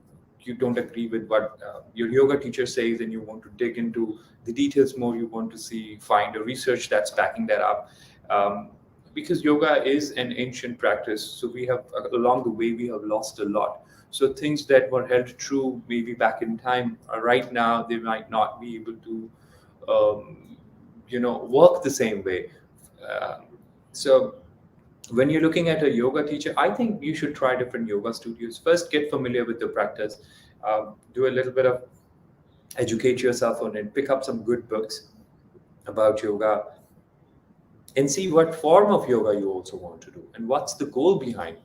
don't agree with what your yoga teacher says and you want to dig into the details more. You want to see, find a research that's backing that up. um, because yoga is an ancient practice, so we have along the way we have lost a lot. So things that were held true maybe back in time, right now they might not be able to work the same way. uh, so when you're looking at a yoga teacher, I think you should try different yoga studios. First, get familiar with the practice, do a little bit of educate yourself on it, pick up some good books about yoga, and see what form of yoga you also want to do and what's the goal behind.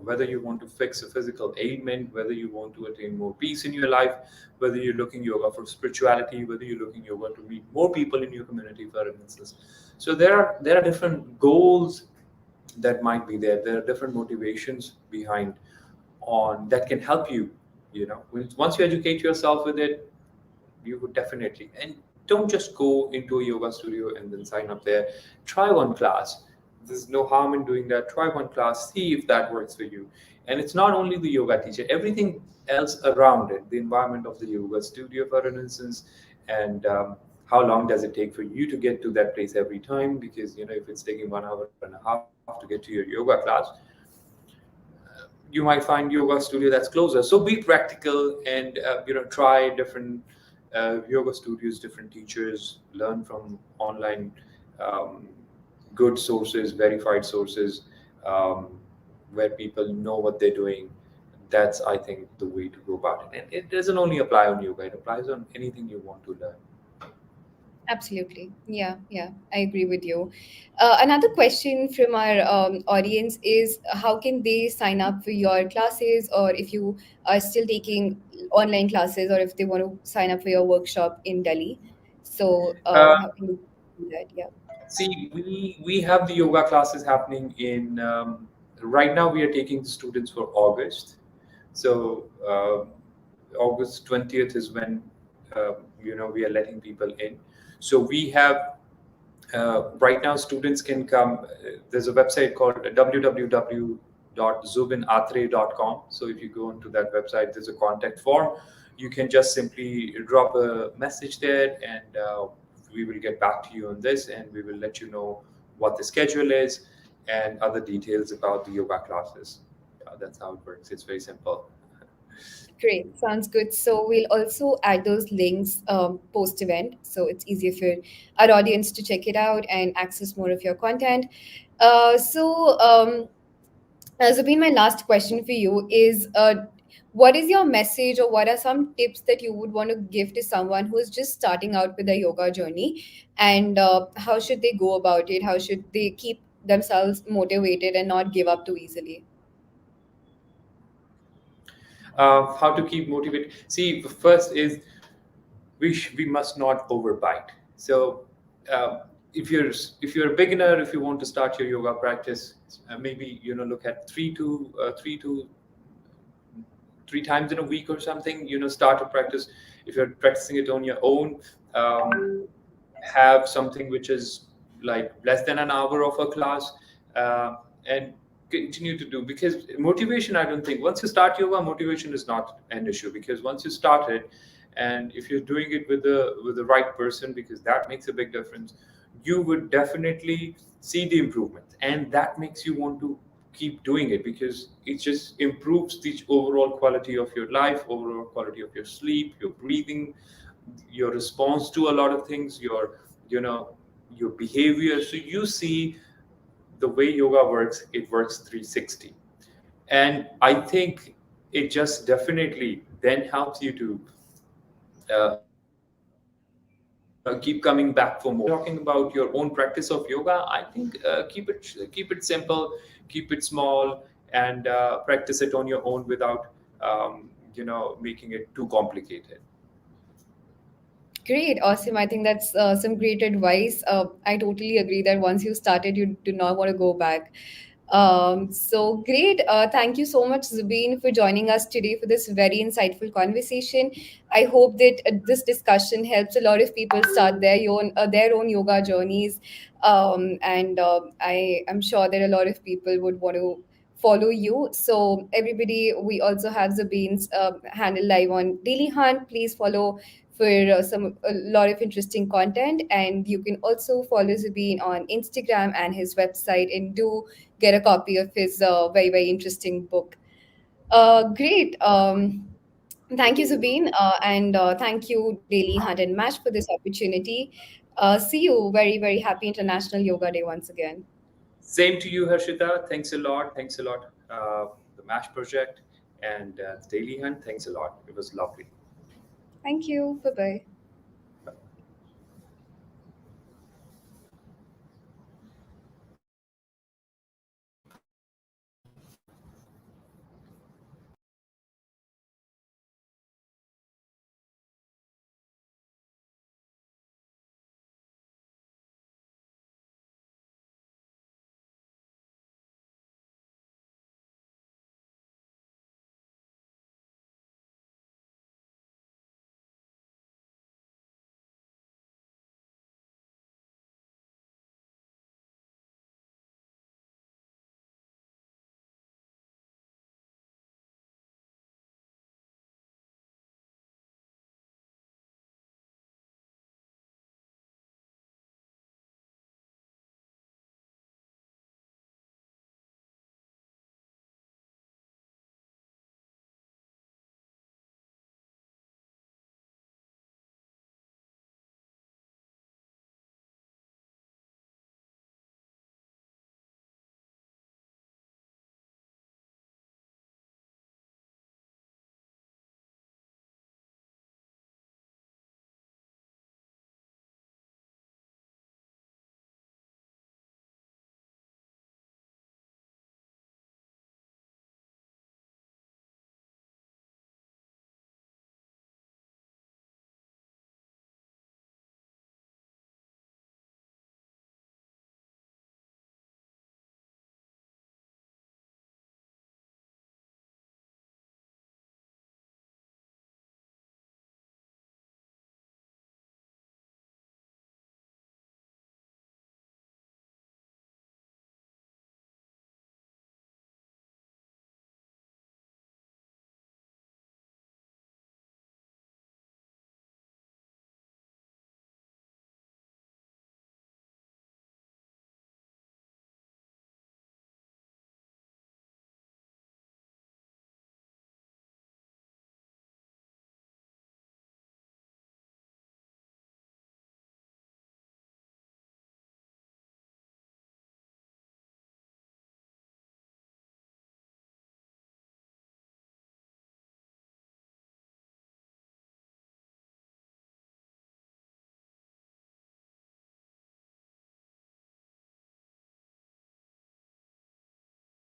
Whether you want to fix a physical ailment, whether you want to attain more peace in your life, whether you're looking yoga for spirituality, whether you're looking yoga to meet more people in your community, for instance. So there are different goals that might be there. There are different motivations behind on that can help you. Once you educate yourself with it, you would definitely. And don't just go into a yoga studio and then sign up there. Try one class. There's no harm in doing that. Try one class, see if that works for you. And it's not only the yoga teacher, everything else around it, the environment of the yoga studio, for instance, and how long does it take for you to get to that place every time? Because if it's taking 1 hour and a half to get to your yoga class, you might find yoga studio that's closer. So be practical and try different yoga studios, different teachers, learn from online um, good sources, verified sources, um, where people know what they're doing. That's, I think, the way to go about it. And it doesn't only apply on yoga; it applies on anything you want to learn. Absolutely. Yeah, yeah, I agree with you. Another question from our audience is, how can they sign up for your classes, or if you are still taking online classes, or if they want to sign up for your workshop in Delhi? So, Uh, how can you do that? Yeah. See, we have the yoga classes happening in right now. We are taking the students for August. So August 20th is when we are letting people in. So we have right now students can come. There's a website called www.zubinaatre.com. So if you go into that website, there's a contact form. You can just simply drop a message there, and we will get back to you on this, and we will let you know what the schedule is and other details about the yoga classes. That's how it works. It's very simple. Great, sounds good. So we'll also add those links post event, so it's easier for our audience to check it out and access more of your content. Zubin, my last question for you is, what is your message, or what are some tips that you would want to give to someone who is just starting out with their yoga journey, and how should they go about it? How should they keep themselves motivated and not give up too easily? How to keep motivated? See, the first is we must not overbite. So uh, if you're a beginner, if you want to start your yoga practice, maybe look at three times in a week or something. Start a practice. If you're practicing it on your own, have something which is like less than an hour of a class, and continue to do. Because motivation, I don't think once you start yoga, motivation is not an issue, because once you start it, and if you're doing it with the right person, because that makes a big difference, you would definitely see the improvement, and that makes you want to keep doing it, because it just improves the overall quality of your life, overall quality of your sleep, your breathing, your response to a lot of things, you know your behavior. So you see, the way yoga works, it works 360. And I think it just definitely then helps you to keep coming back for more. Talking about your own practice of yoga, I think keep it simple, keep it small, and practice it on your own without making it too complicated. Great, awesome. I think that's some great advice. I totally agree that once you started, you do not want to go back. So great. Thank you so much, Zubin, for joining us today for this very insightful conversation. I hope that this discussion helps a lot of people start their own yoga journeys. And I am sure that a lot of people would want to follow you. So everybody, we also have Zubin's handle live on Daily Hunt. Please follow for a lot of interesting content, and you can also follow Zubin on Instagram and his website, and do get a copy of his very interesting book. Great. Thank you, Zubin, and thank you, Daily Hunt and Mash, for this opportunity. See you. Very happy International Yoga Day once again. Same to you, Harshita. Thanks a lot. Thanks a lot. The MASH project and the Daily Hunt. Thanks a lot. It was lovely. Thank you. Bye bye.